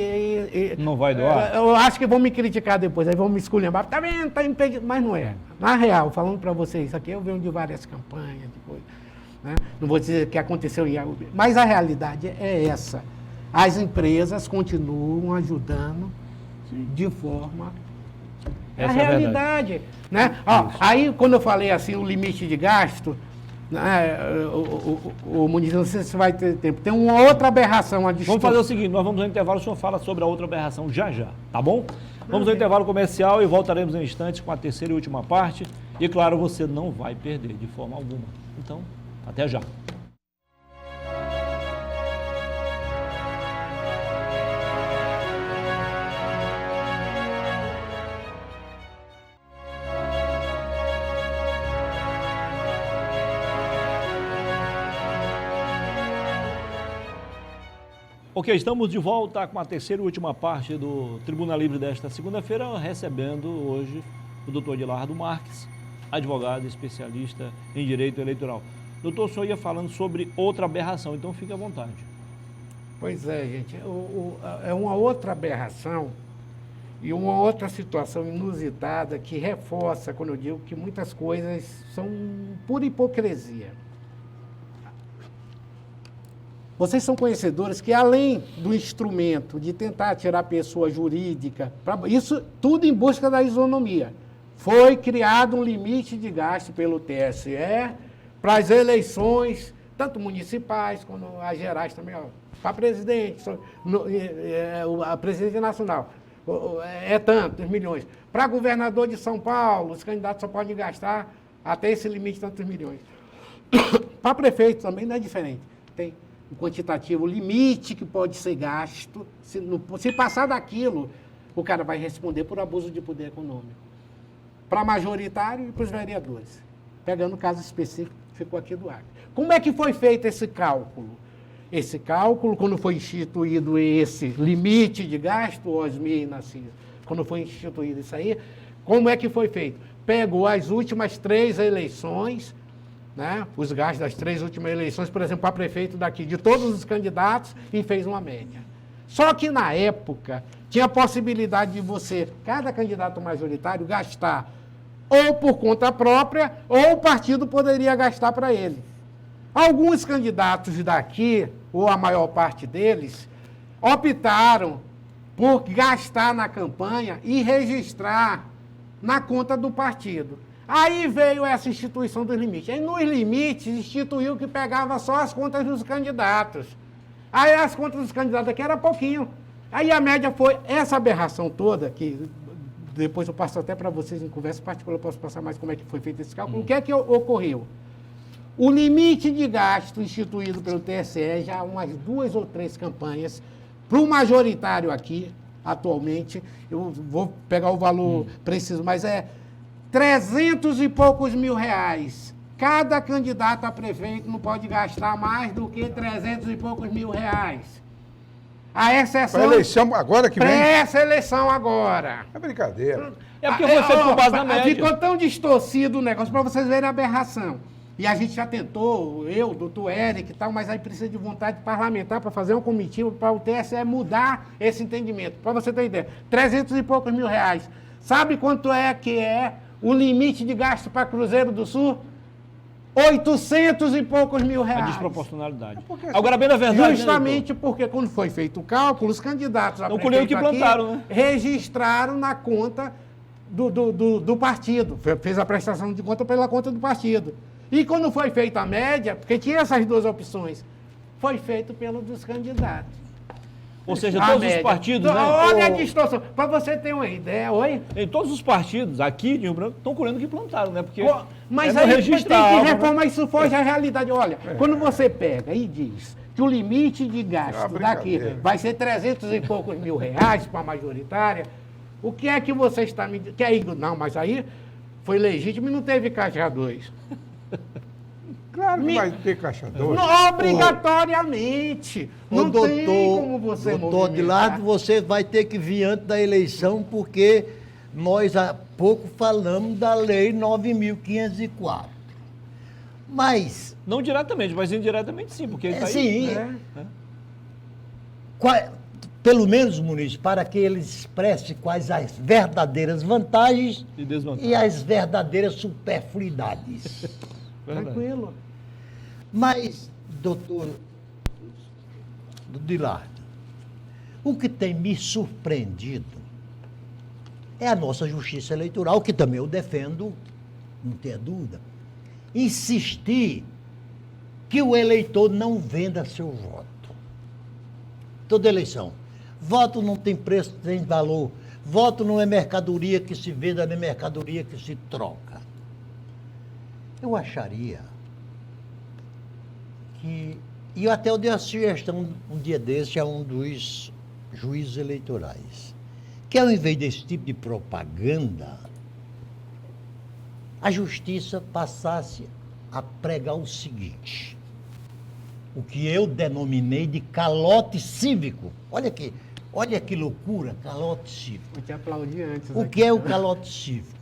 não vai doar? Eu acho que vão me criticar depois, aí vão me esculhambar. Tá vendo? Tá impedido. Mas não é. Na real, falando para vocês, isso aqui eu venho de várias campanhas, depois, né? Não vou dizer que aconteceu em algo... Mas a realidade é essa. As empresas continuam ajudando de forma... Essa a realidade. Né? Ó, aí, quando eu falei assim, o limite de gasto... o Muniz, não sei se vai ter tempo. Tem uma outra aberração. Vamos fazer o seguinte, nós vamos ao intervalo, o senhor fala sobre a outra aberração já, tá bom? Vamos ao intervalo comercial e voltaremos em instantes com a terceira e última parte. E claro, você não vai perder de forma alguma. Então, até já. Ok, estamos de volta com a terceira e última parte do Tribuna Livre desta segunda-feira, recebendo hoje o doutor Edilardo Marques, advogado especialista em direito eleitoral. Doutor, o senhor ia falando sobre outra aberração, então fique à vontade. Pois é, gente, é uma outra aberração e uma outra situação inusitada que reforça, quando eu digo que muitas coisas são pura hipocrisia. Vocês são conhecedores que, além do instrumento de tentar tirar a pessoa jurídica, isso tudo em busca da isonomia, foi criado um limite de gasto pelo TSE para as eleições, tanto municipais quanto as gerais também, para presidente, a presidência nacional, é tantos milhões. Para governador de São Paulo, os candidatos só podem gastar até esse limite de tantos milhões. Para prefeito também não é diferente. Tem um quantitativo limite que pode ser gasto. Se passar daquilo, o cara vai responder por abuso de poder econômico. Para majoritário e para os vereadores. Pegando o caso específico que ficou aqui do Acre. Como é que foi feito esse cálculo? Esse cálculo, quando foi instituído esse limite de gasto, Osmi e Narciso, quando foi instituído isso aí, como é que foi feito? Pegou as últimas 3 eleições, né, os gastos das 3 últimas eleições, por exemplo, para prefeito daqui, de todos os candidatos, e fez uma média. Só que na época, tinha a possibilidade de você, cada candidato majoritário, gastar ou por conta própria, ou o partido poderia gastar para ele. Alguns candidatos daqui, ou a maior parte deles, optaram por gastar na campanha e registrar na conta do partido. Aí veio essa instituição dos limites. Aí, nos limites, instituiu que pegava só as contas dos candidatos. Aí, as contas dos candidatos aqui era pouquinho. Aí, a média foi essa aberração toda, que depois eu passo até para vocês em conversa particular, eu posso passar mais como é que foi feito esse cálculo. O que é que ocorreu? O limite de gasto instituído pelo TSE, já há umas 2 ou 3 campanhas, para o majoritário aqui, atualmente, eu vou pegar o valor preciso, mas é 300 e poucos mil reais. Cada candidato a prefeito não pode gastar mais do que 300 e poucos mil reais. A exceção... Para a eleição agora que vem? Essa eleição agora. É brincadeira. É porque foi feito com base na média. Ficou tão distorcido o negócio, para vocês verem a aberração. E a gente já tentou, eu, doutor Eric e tal, mas aí precisa de vontade parlamentar para fazer uma comitiva para o TSE mudar esse entendimento. Para você ter ideia, 300 e poucos mil reais. Sabe quanto é que é o limite de gasto para Cruzeiro do Sul? 800 e poucos mil reais. A desproporcionalidade. Agora, bem na verdade... Justamente porque, quando foi feito o cálculo, os candidatos a não colheram o que plantaram, né? Registraram na conta do partido. Fez a prestação de conta pela conta do partido. E quando foi feita a média, porque tinha essas 2 opções, foi feito pelo dos candidatos. Ou seja, todos os partidos, né? Olha a distorção. Para você ter uma ideia, oi? Em todos os partidos aqui de Rio Branco estão colhendo o que plantaram, né? Porque mas é aí registrar tem que algo, reformar, isso foge a realidade. Olha, quando você pega e diz que o limite de gasto daqui vai ser 300 e poucos mil reais para a majoritária, o que é que você está me dizendo? Não, mas aí foi legítimo e não teve caixa 2. Claro que vai ter caixa 2. Obrigatoriamente. Não tem como você doutor Edilardo, você vai ter que vir antes da eleição, porque nós há pouco falamos da Lei 9.504. Mas... Não diretamente, mas indiretamente sim, porque ele está sim. aí. Pelo menos, Muniz, para que eles expressem quais as verdadeiras vantagens e as verdadeiras superfluidades. Tranquilo. Mas, doutor Edilardo, o que tem me surpreendido é a nossa justiça eleitoral, que também eu defendo, não tenha dúvida, insistir que o eleitor não venda seu voto. Toda eleição. Voto não tem preço, tem valor. Voto não é mercadoria que se venda, nem mercadoria que se troca. Eu acharia que... E eu até dei a sugestão um dia desse a um dos juízes eleitorais, que ao invés desse tipo de propaganda, a justiça passasse a pregar o seguinte: o que eu denominei de calote cívico. Olha que loucura, calote cívico. Eu te aplaudi antes. O que é o calote cívico?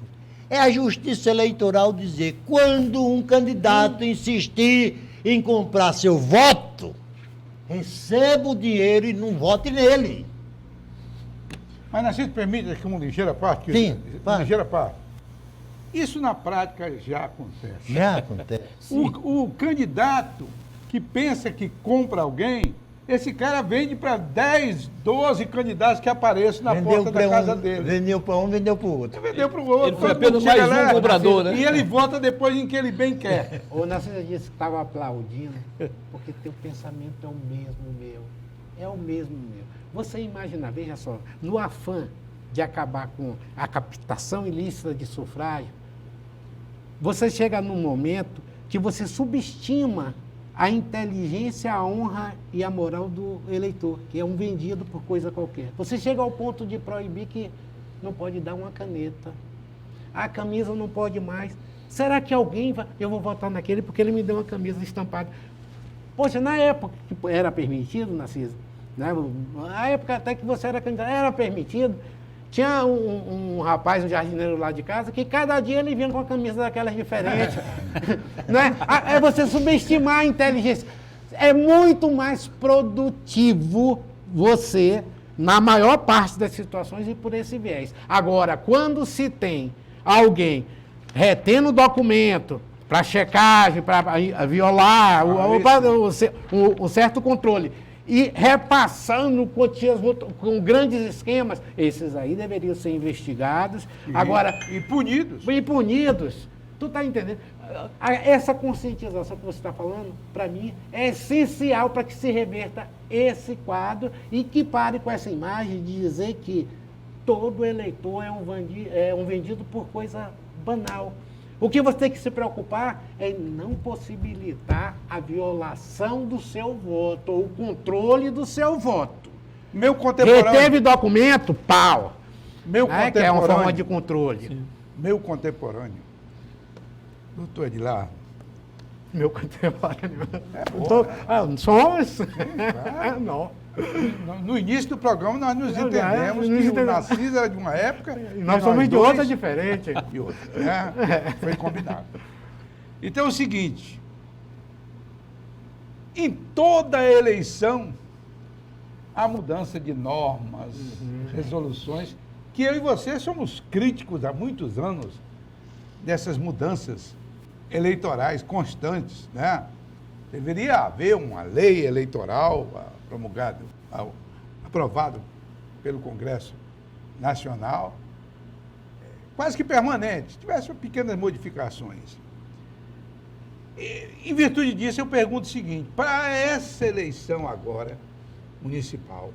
É a justiça eleitoral dizer, quando um candidato insistir em comprar seu voto, receba o dinheiro e não vote nele. Mas, Narciso, permite aqui uma ligeira parte? Sim, Uma ligeira parte. Isso na prática já acontece. Já acontece. O candidato que pensa que compra alguém, esse cara vende para 10, 12 candidatos que apareçam na porta da casa dele. Vendeu para um, vendeu para o outro. Vendeu para o outro. Ele foi todo apenas mundo chega mais um lá, comprador, né? E ele vota depois em que ele bem quer. O Narciso disse que estava aplaudindo, porque teu pensamento é o mesmo meu. É o mesmo meu. Você imagina, veja só, no afã de acabar com a captação ilícita de sufrágio, você chega num momento que você subestima a inteligência, a honra e a moral do eleitor, que é um vendido por coisa qualquer. Você chega ao ponto de proibir que não pode dar uma caneta, a camisa não pode mais. Será que alguém vai... Eu vou votar naquele porque ele me deu uma camisa estampada. Poxa, na época que era permitido, Narciso, né? Na época até que você era candidato, era permitido. Tinha um rapaz, um jardineiro lá de casa, que cada dia ele vinha com uma camisa daquelas diferentes. Né? É você subestimar a inteligência. É muito mais produtivo você, na maior parte das situações, ir por esse viés. Agora, quando se tem alguém retendo documento para checagem, para violar o certo controle, e repassando quantias com grandes esquemas, esses aí deveriam ser investigados. Agora, E punidos. E punidos. Tu está entendendo? Essa conscientização que você está falando, para mim, é essencial para que se reverta esse quadro e que pare com essa imagem de dizer que todo eleitor é um vendido por coisa banal. O que você tem que se preocupar é em não possibilitar a violação do seu voto, ou o controle do seu voto. Meu contemporâneo. Reteve documento, pau. Meu Né? Que é uma forma de controle. Sim. Meu contemporâneo, doutor Edilar. Meu contemporâneo. Somos? Não. No início do programa nós nos entendemos que o Narciso era de uma época e nós somos de outra diferente. E outra, né? Foi combinado. Então é o seguinte, em toda eleição há mudança de normas, resoluções, que eu e você somos críticos há muitos anos dessas mudanças eleitorais constantes, né? Deveria haver uma lei eleitoral aprovado pelo Congresso Nacional, quase que permanente, tivesse pequenas modificações. Em virtude disso, eu pergunto o seguinte, para essa eleição agora, municipal,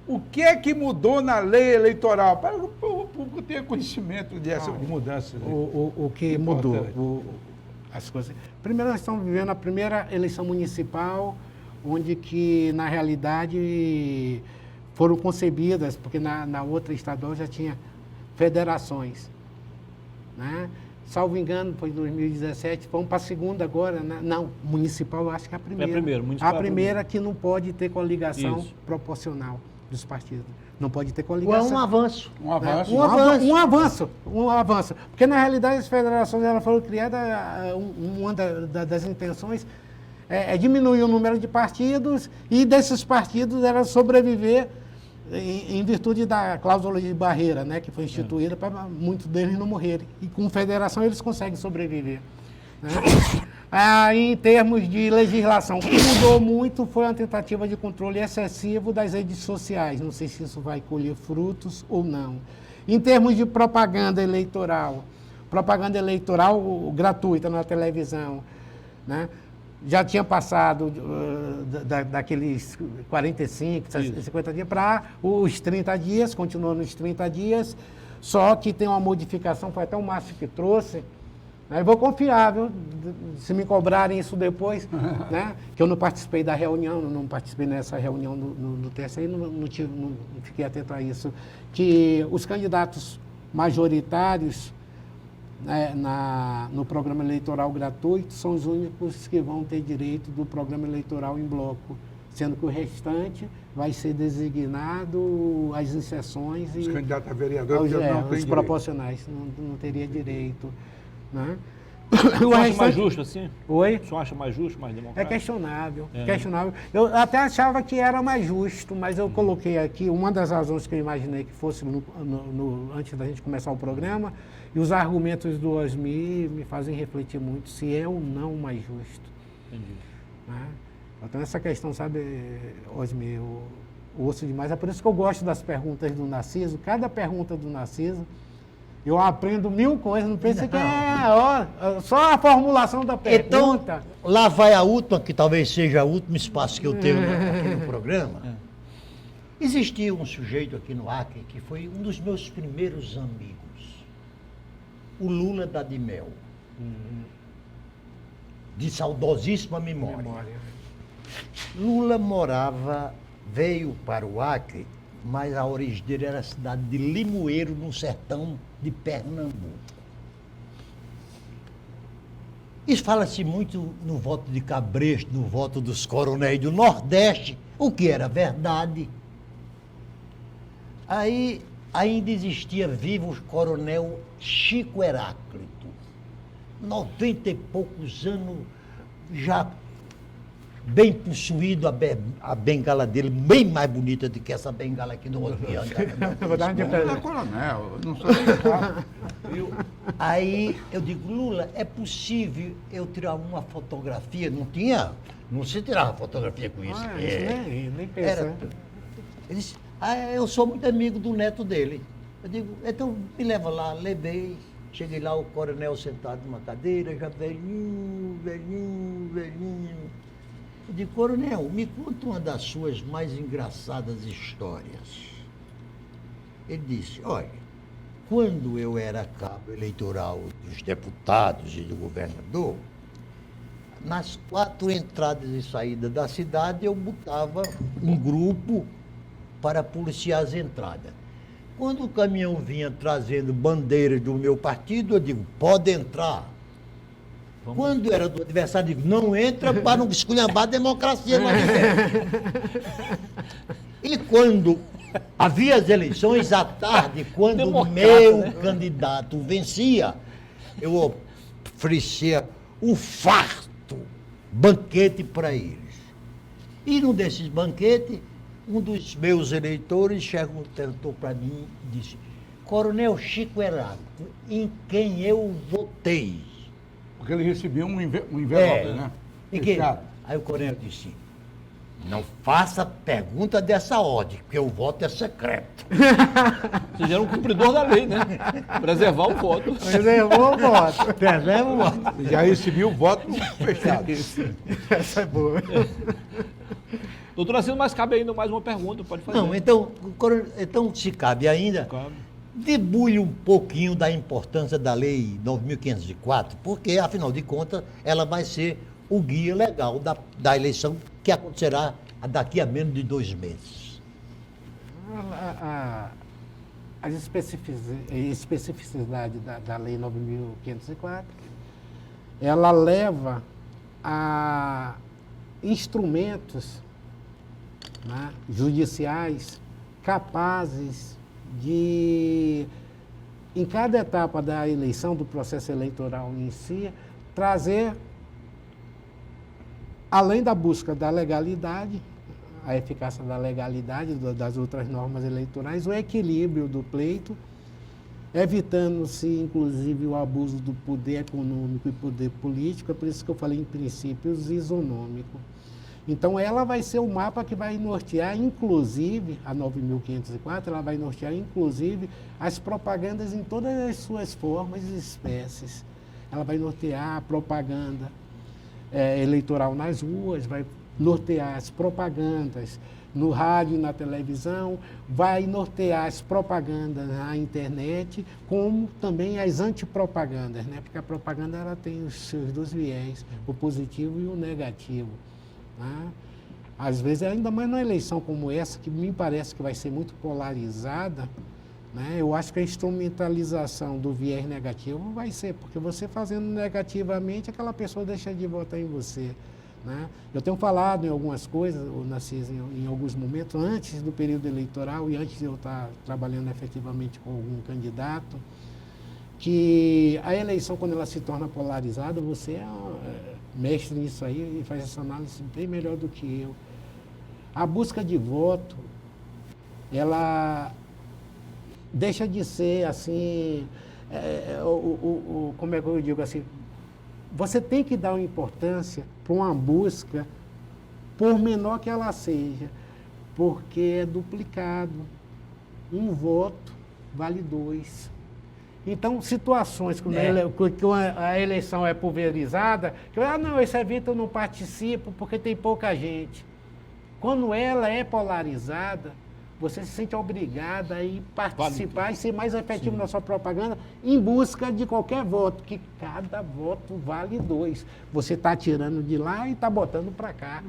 o que é que mudou na lei eleitoral? Para o público ter conhecimento de mudanças. O que mudou, as coisas. Primeiro, nós estamos vivendo a primeira eleição municipal, onde que, na realidade, foram concebidas, porque na outra estadual já tinha federações. Né? Salvo engano, foi em 2017, vamos para a segunda agora, né? Não, municipal eu acho que é a primeira. É a primeira, municipal. A primeira que não pode ter coligação proporcional dos partidos. Não pode ter coligação. É um avanço. Um avanço. Um avanço. Porque, na realidade, as federações elas foram criadas, uma das intenções é diminuir o número de partidos e desses partidos era sobreviver em virtude da cláusula de barreira, né, que foi instituída para muitos deles não morrerem. E com federação eles conseguem sobreviver. Né? Em termos de legislação, o que mudou muito foi uma tentativa de controle excessivo das redes sociais. Não sei se isso vai colher frutos ou não. Em termos de propaganda eleitoral gratuita na televisão, né? Já tinha passado daqueles 45, 50 dias para os 30 dias, continuou nos 30 dias, só que tem uma modificação, foi até o Márcio que trouxe, né? Eu vou confiar, viu? Se me cobrarem isso depois, né? Que eu não participei da reunião, não participei nessa reunião do TSE, não fiquei atento a isso, que os candidatos majoritários no programa eleitoral gratuito são os únicos que vão ter direito do programa eleitoral em bloco, sendo que o restante vai ser designado às inserções Os e candidatos a vereador aos, não têm os direito. proporcionais não teria direito. Né? O senhor acha mais justo assim? Oi? O senhor acha mais justo, mais É democrático? questionável, questionável. Eu até achava que era mais justo, mas eu coloquei aqui uma das razões que eu imaginei que fosse antes da gente começar o programa, e os argumentos do Osmi me fazem refletir muito se é ou não mais justo. Entendi. Né? Então essa questão, sabe, Osmi, eu ouço demais. É por isso que eu gosto das perguntas do Narciso. Cada pergunta do Narciso, eu aprendo 1000 coisas, não pensa que é só a formulação da pergunta. Então, lá vai a última, que talvez seja o último espaço que eu tenho aqui no programa. Existia um sujeito aqui no Acre que foi um dos meus primeiros amigos, o Lula da Dimel, de saudosíssima memória. Lula veio para o Acre, mas a origem dele era a cidade de Limoeiro, no sertão de Pernambuco. Isso fala-se muito no voto de Cabresto, no voto dos coronéis do Nordeste, o que era verdade. Aí ainda existia vivo o coronel Chico Heráclito, 90 e poucos anos, já bem possuído, a bengala dele, bem mais bonita do que essa bengala aqui do Oceano. Não é coronel, não sou militar. Aí eu digo, Lula, é possível eu tirar uma fotografia? Não se tirava fotografia com isso. Isso nem pensa. Ele disse, eu sou muito amigo do neto dele. Eu digo, então me leva lá, levei. Cheguei lá, o coronel sentado numa cadeira, já velhinho. Eu digo, coronel, me conta uma das suas mais engraçadas histórias. Ele disse, olha, quando eu era cabo eleitoral dos deputados e do governador, nas 4 entradas e saídas da cidade, eu botava um grupo para policiar as entradas. Quando o caminhão vinha trazendo bandeiras do meu partido, eu digo, pode entrar. Quando era do adversário, eu digo, não entra para não esculhambar a democracia lá de dentro. E quando havia as eleições à tarde, quando o meu candidato vencia, eu oferecia um farto banquete para eles. E num desses banquetes, um dos meus eleitores chegou, tentou para mim e disse, Coronel Chico Heráclito, em quem eu votei? Porque ele recebia um envelope, né? Fechado. Aí o coronel disse, não faça pergunta dessa ordem, porque o voto é secreto. Vocês eram um cumpridor da lei, né? Preservar o voto. Preservou o voto. Preserva o voto. Já recebia o voto fechado. Essa é boa. Doutor Narciso, mas cabe ainda mais uma pergunta, pode fazer. Não, então se cabe ainda, Cabe. debulhe um pouquinho da importância da Lei 9.504, porque, afinal de contas, ela vai ser o guia legal da eleição que acontecerá daqui a menos de 2 meses. As especificidades da Lei 9.504, ela leva a instrumentos, né, judiciais capazes de, em cada etapa da eleição, do processo eleitoral em si, trazer, além da busca da legalidade, a eficácia da legalidade das outras normas eleitorais, o equilíbrio do pleito, evitando-se, inclusive, o abuso do poder econômico e poder político. É por isso que eu falei, em princípios, isonômico. Então, ela vai ser o mapa que vai nortear, inclusive, a 9.504, ela vai nortear, inclusive, as propagandas em todas as suas formas e espécies. Ela vai nortear a propaganda eleitoral nas ruas, vai nortear as propagandas no rádio e na televisão, vai nortear as propagandas na internet, como também as antipropagandas, né? Porque a propaganda ela tem os seus 2 viés, o positivo e o negativo. Né? Às vezes, ainda mais numa eleição como essa, que me parece que vai ser muito polarizada, né? Eu acho que a instrumentalização do viés negativo vai ser, porque você fazendo negativamente, aquela pessoa deixa de votar em você. Né? Eu tenho falado em algumas coisas, o Narciso, em alguns momentos, antes do período eleitoral e antes de eu estar trabalhando efetivamente com algum candidato, que a eleição, quando ela se torna polarizada, você é mestre nisso aí e faz essa análise bem melhor do que eu. A busca de voto, ela deixa de ser assim, como é que eu digo assim, você tem que dar uma importância para uma busca, por menor que ela seja, porque é duplicado. Um voto vale 2. Então, situações quando a eleição é pulverizada, que não, esse evento eu não participo porque tem pouca gente. Quando ela é polarizada, você se sente obrigada a ir participar e ser mais efetivo na sua propaganda em busca de qualquer voto, que cada voto vale 2. Você está tirando de lá e está botando para cá.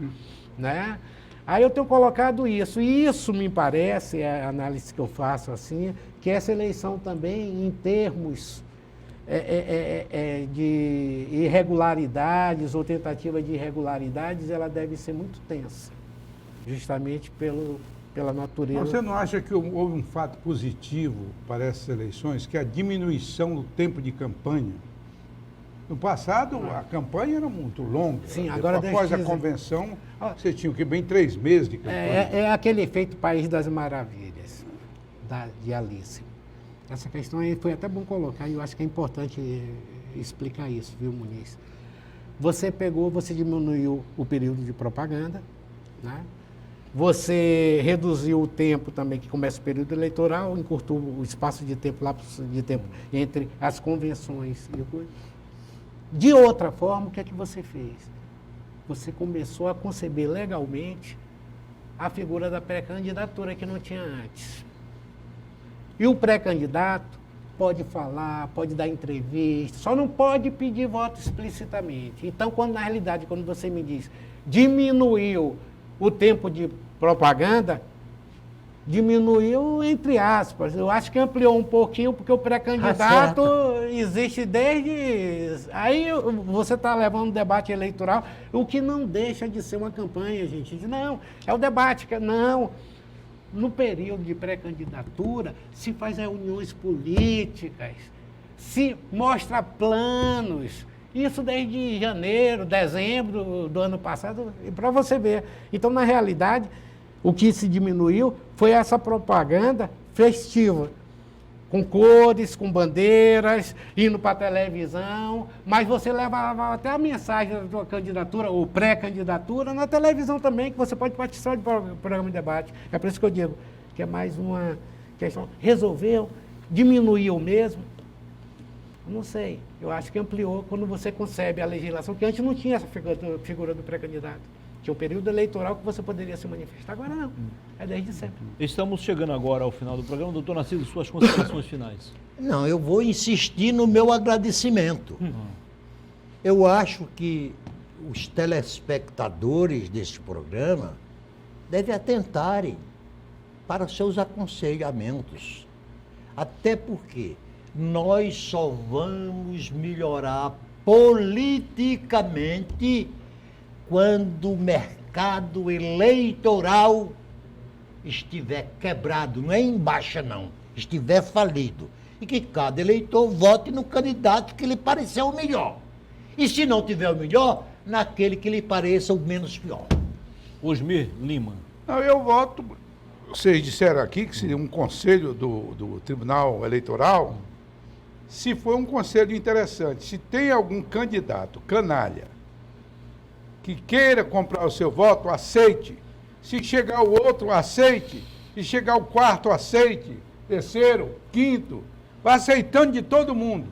Né? Aí eu tenho colocado isso, e isso me parece, é a análise que eu faço assim, que essa eleição também, em termos de irregularidades ou tentativa de irregularidades, ela deve ser muito tensa, justamente pela natureza. Você não acha que houve um fato positivo para essas eleições, que é a diminuição do tempo de campanha? No passado, a campanha era muito longa. Sim, agora após a convenção, você tinha o que? Bem 3 meses de campanha. É aquele efeito País das Maravilhas, de Alice. Essa questão aí foi até bom colocar, e eu acho que é importante explicar isso, viu, Muniz? Você diminuiu o período de propaganda, né? Você reduziu o tempo também, que começa o período eleitoral, encurtou o espaço de tempo, lapso de tempo entre as convenções e coisas. De outra forma, o que é que você fez? Você começou a conceber legalmente a figura da pré-candidatura que não tinha antes. E o pré-candidato pode falar, pode dar entrevista, só não pode pedir voto explicitamente. Então, na realidade, quando você me diz diminuiu o tempo de propaganda, diminuiu entre aspas. Eu acho que ampliou um pouquinho, porque o pré-candidato existe desde... Aí você está levando um debate eleitoral, o que não deixa de ser uma campanha, gente. Não, é o debate. Não. No período de pré-candidatura, se faz reuniões políticas, se mostra planos. Isso desde janeiro, dezembro do ano passado, e para você ver. Então, na realidade, o que se diminuiu foi essa propaganda festiva, com cores, com bandeiras, indo para a televisão, mas você levava até a mensagem da sua candidatura, ou pré-candidatura, na televisão também, que você pode participar de programa de debate. É por isso que eu digo que é mais uma questão. Resolveu, diminuiu mesmo. Não sei, eu acho que ampliou quando você concebe a legislação, que antes não tinha essa figura do pré-candidato. Tinha um período eleitoral que você poderia se manifestar, agora não, é desde sempre. Estamos chegando agora ao final do programa. Doutor Narciso, suas considerações finais. Não, eu vou insistir no meu agradecimento. Eu acho que os telespectadores deste programa devem atentarem para os seus aconselhamentos, até porque nós só vamos melhorar politicamente quando o mercado eleitoral estiver quebrado, não é em baixa não, estiver falido. E que cada eleitor vote no candidato que lhe parecer o melhor. E se não tiver o melhor, naquele que lhe pareça o menos pior. Osmir Lima. Não, eu voto, vocês disseram aqui que seria um conselho do Tribunal Eleitoral. Se for um conselho interessante, se tem algum candidato canalha que queira comprar o seu voto, aceite. Se chegar o outro, aceite. Se chegar o quarto, aceite. Terceiro, quinto, vá aceitando de todo mundo.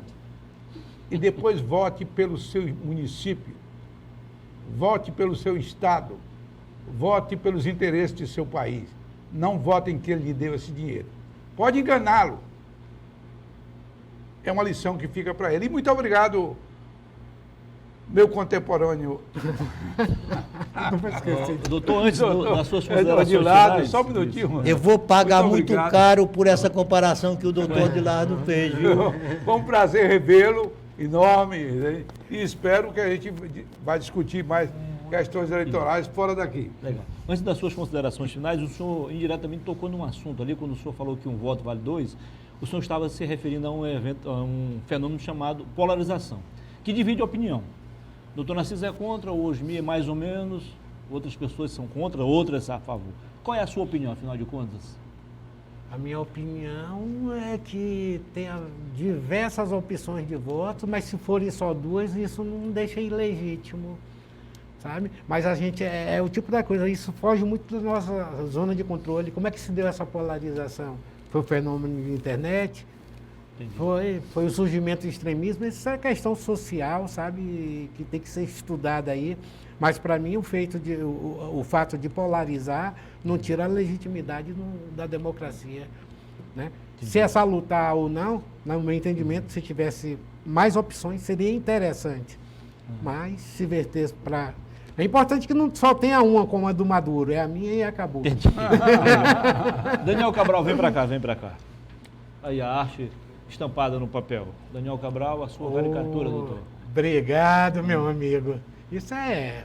E depois vote pelo seu município, vote pelo seu estado, vote pelos interesses de seu país. Não vote em que ele lhe deu esse dinheiro. Pode enganá-lo. É uma lição que fica para ele. E muito obrigado, meu contemporâneo Não vou esquecer. Doutor, antes das suas De considerações lado, finais, só um minutinho. Eu vou pagar muito obrigado. caro por essa comparação que o doutor Dilardo fez, viu? Foi um prazer revê-lo, enorme, né? E espero que a gente vai discutir mais questões eleitorais fora daqui. Legal. Antes das suas considerações finais, o senhor indiretamente tocou num assunto ali, quando o senhor falou que um voto vale dois, o senhor estava se referindo a um evento, a um fenômeno chamado polarização, que divide a opinião. O doutor Narciso é contra, o Osmi é mais ou menos, outras pessoas são contra, outras a favor. Qual é a sua opinião, afinal de contas? A minha opinião é que tem diversas opções de voto, mas se forem só duas, isso não deixa ilegítimo, sabe? Mas a gente, é o tipo da coisa, isso foge muito da nossa zona de controle. Como é que se deu essa polarização? Foi o fenômeno de internet? Foi o surgimento do extremismo, isso é questão social, sabe, que tem que ser estudada aí. Mas para mim o fato de polarizar não tira a legitimidade da democracia, né? Se é salutar ou não, no meu entendimento, se tivesse mais opções seria interessante. Mas se verter para... É importante que não só tenha uma como a do Maduro, é a minha e acabou. Daniel Cabral, vem para cá, vem para cá. Aí a arte estampada no papel. Daniel Cabral, a sua caricatura, doutor. Obrigado, meu amigo. Isso é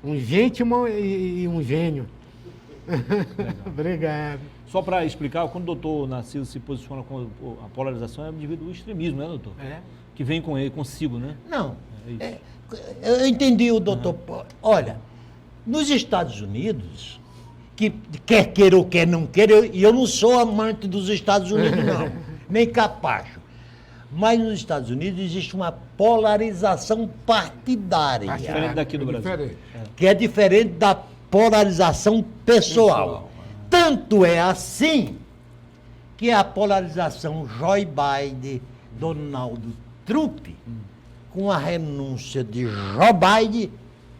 um gentleman e um gênio. Obrigado. Só para explicar, quando o doutor Narciso se posiciona com a polarização é devido ao extremismo, né, doutor? É. Que vem com ele, consigo, né? Não. É isso. Eu entendi o doutor. Olha, nos Estados Unidos, que quer queira ou quer não queira, e eu não sou amante dos Estados Unidos, não, nem capacho. Mas nos Estados Unidos existe uma polarização partidária, Diferente daqui do Brasil. Diferente. que é diferente da polarização pessoal. Tanto é assim que a polarização Joe Biden, Donald Trump, com a renúncia de Joe Biden,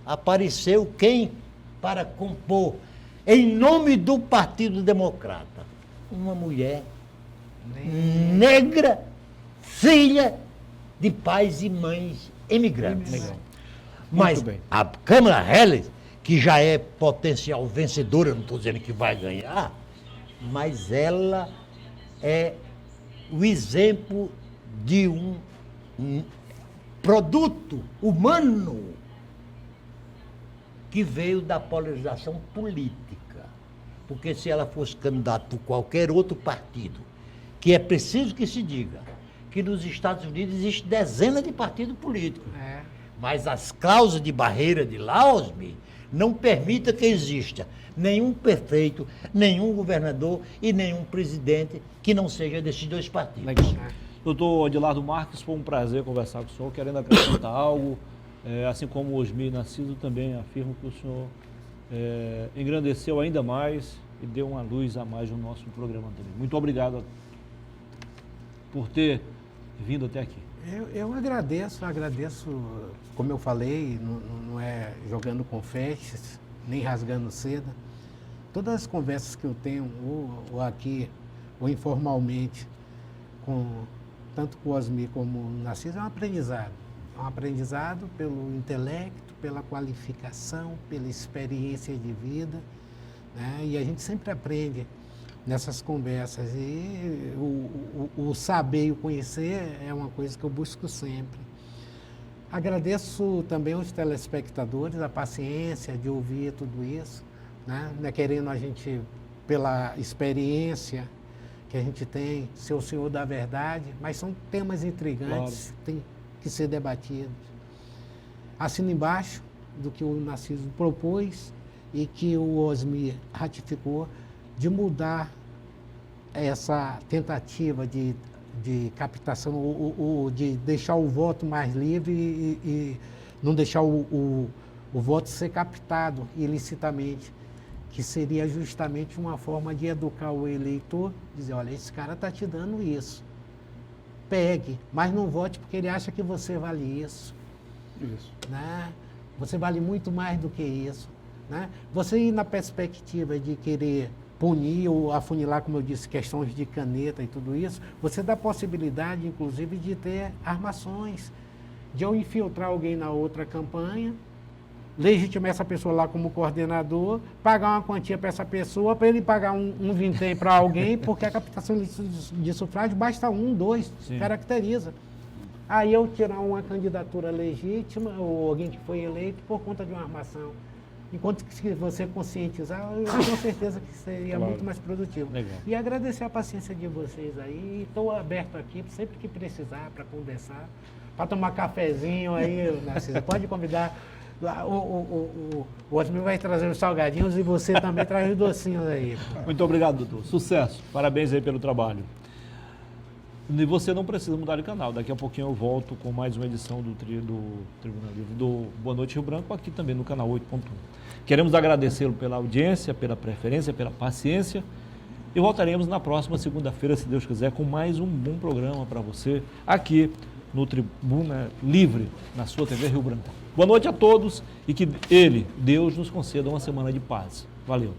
apareceu quem para compor, em nome do Partido Democrata? Uma mulher negra, filha de pais e mães imigrantes. Legal. Mas Muito bem. a Kamala Harris, que já é potencial vencedora, não estou dizendo que vai ganhar, mas ela é o exemplo de um produto humano que veio da polarização política. Porque se ela fosse candidata por qualquer outro partido, que é preciso que se diga que nos Estados Unidos existe dezenas de partidos políticos, É. mas as cláusulas de barreira de Laosme não permitem que exista nenhum prefeito, nenhum governador e nenhum presidente que não seja desses dois partidos. Legal. Doutor Odilardo Marques, foi um prazer conversar com o senhor, querendo acrescentar algo, assim como o Osmi Narciso também afirmo que o senhor engrandeceu ainda mais e deu uma luz a mais no nosso programa também. Muito obrigado por ter vindo até aqui. Eu agradeço, como eu falei, não é jogando confetes, nem rasgando seda. Todas as conversas que eu tenho, ou aqui, ou informalmente, tanto com o Osmi como o Narciso, é um aprendizado. É um aprendizado pelo intelecto, pela qualificação, pela experiência de vida, né? E a gente sempre aprende nessas conversas. E o saber e o conhecer é uma coisa que eu busco sempre. Agradeço também aos telespectadores a paciência de ouvir tudo isso, né? Não é querendo a gente, pela experiência que a gente tem, ser o senhor da verdade, mas são temas intrigantes, Claro. que têm que ser debatidos. Assino embaixo do que o Narciso propôs e que o Osmi ratificou, de mudar essa tentativa de captação, ou de deixar o voto mais livre e não deixar o voto ser captado ilicitamente, que seria justamente uma forma de educar o eleitor, dizer, olha, esse cara está te dando isso, pegue, mas não vote porque ele acha que você vale isso. Isso. Né? Você vale muito mais do que isso. Né? Você ir na perspectiva de querer punir ou afunilar, como eu disse, questões de caneta e tudo isso, você dá a possibilidade, inclusive, de ter armações, de eu infiltrar alguém na outra campanha, legitimar essa pessoa lá como coordenador, pagar uma quantia para essa pessoa, para ele pagar um vintém para alguém, porque a captação de sufrágio basta 1, 2, Sim. caracteriza. Aí eu tirar uma candidatura legítima, ou alguém que foi eleito por conta de uma armação. Enquanto que se você conscientizar, eu tenho certeza que seria Claro. muito mais produtivo. Legal. E agradecer a paciência de vocês aí. Estou aberto aqui sempre que precisar para conversar, para tomar cafezinho aí, Narciso. Pode convidar. O Osmir vai trazer os salgadinhos e você também traz os docinhos aí. Muito obrigado, doutor. Sucesso. Parabéns aí pelo trabalho. E você não precisa mudar de canal. Daqui a pouquinho eu volto com mais uma edição do Tribunal Livre do Boa Noite Rio Branco, aqui também no canal 8.1. Queremos agradecê-lo pela audiência, pela preferência, pela paciência. E voltaremos na próxima segunda-feira, se Deus quiser, com mais um bom programa para você, aqui no Tribuna Livre, na sua TV Rio Branco. Boa noite a todos e que Deus, nos conceda uma semana de paz. Valeu.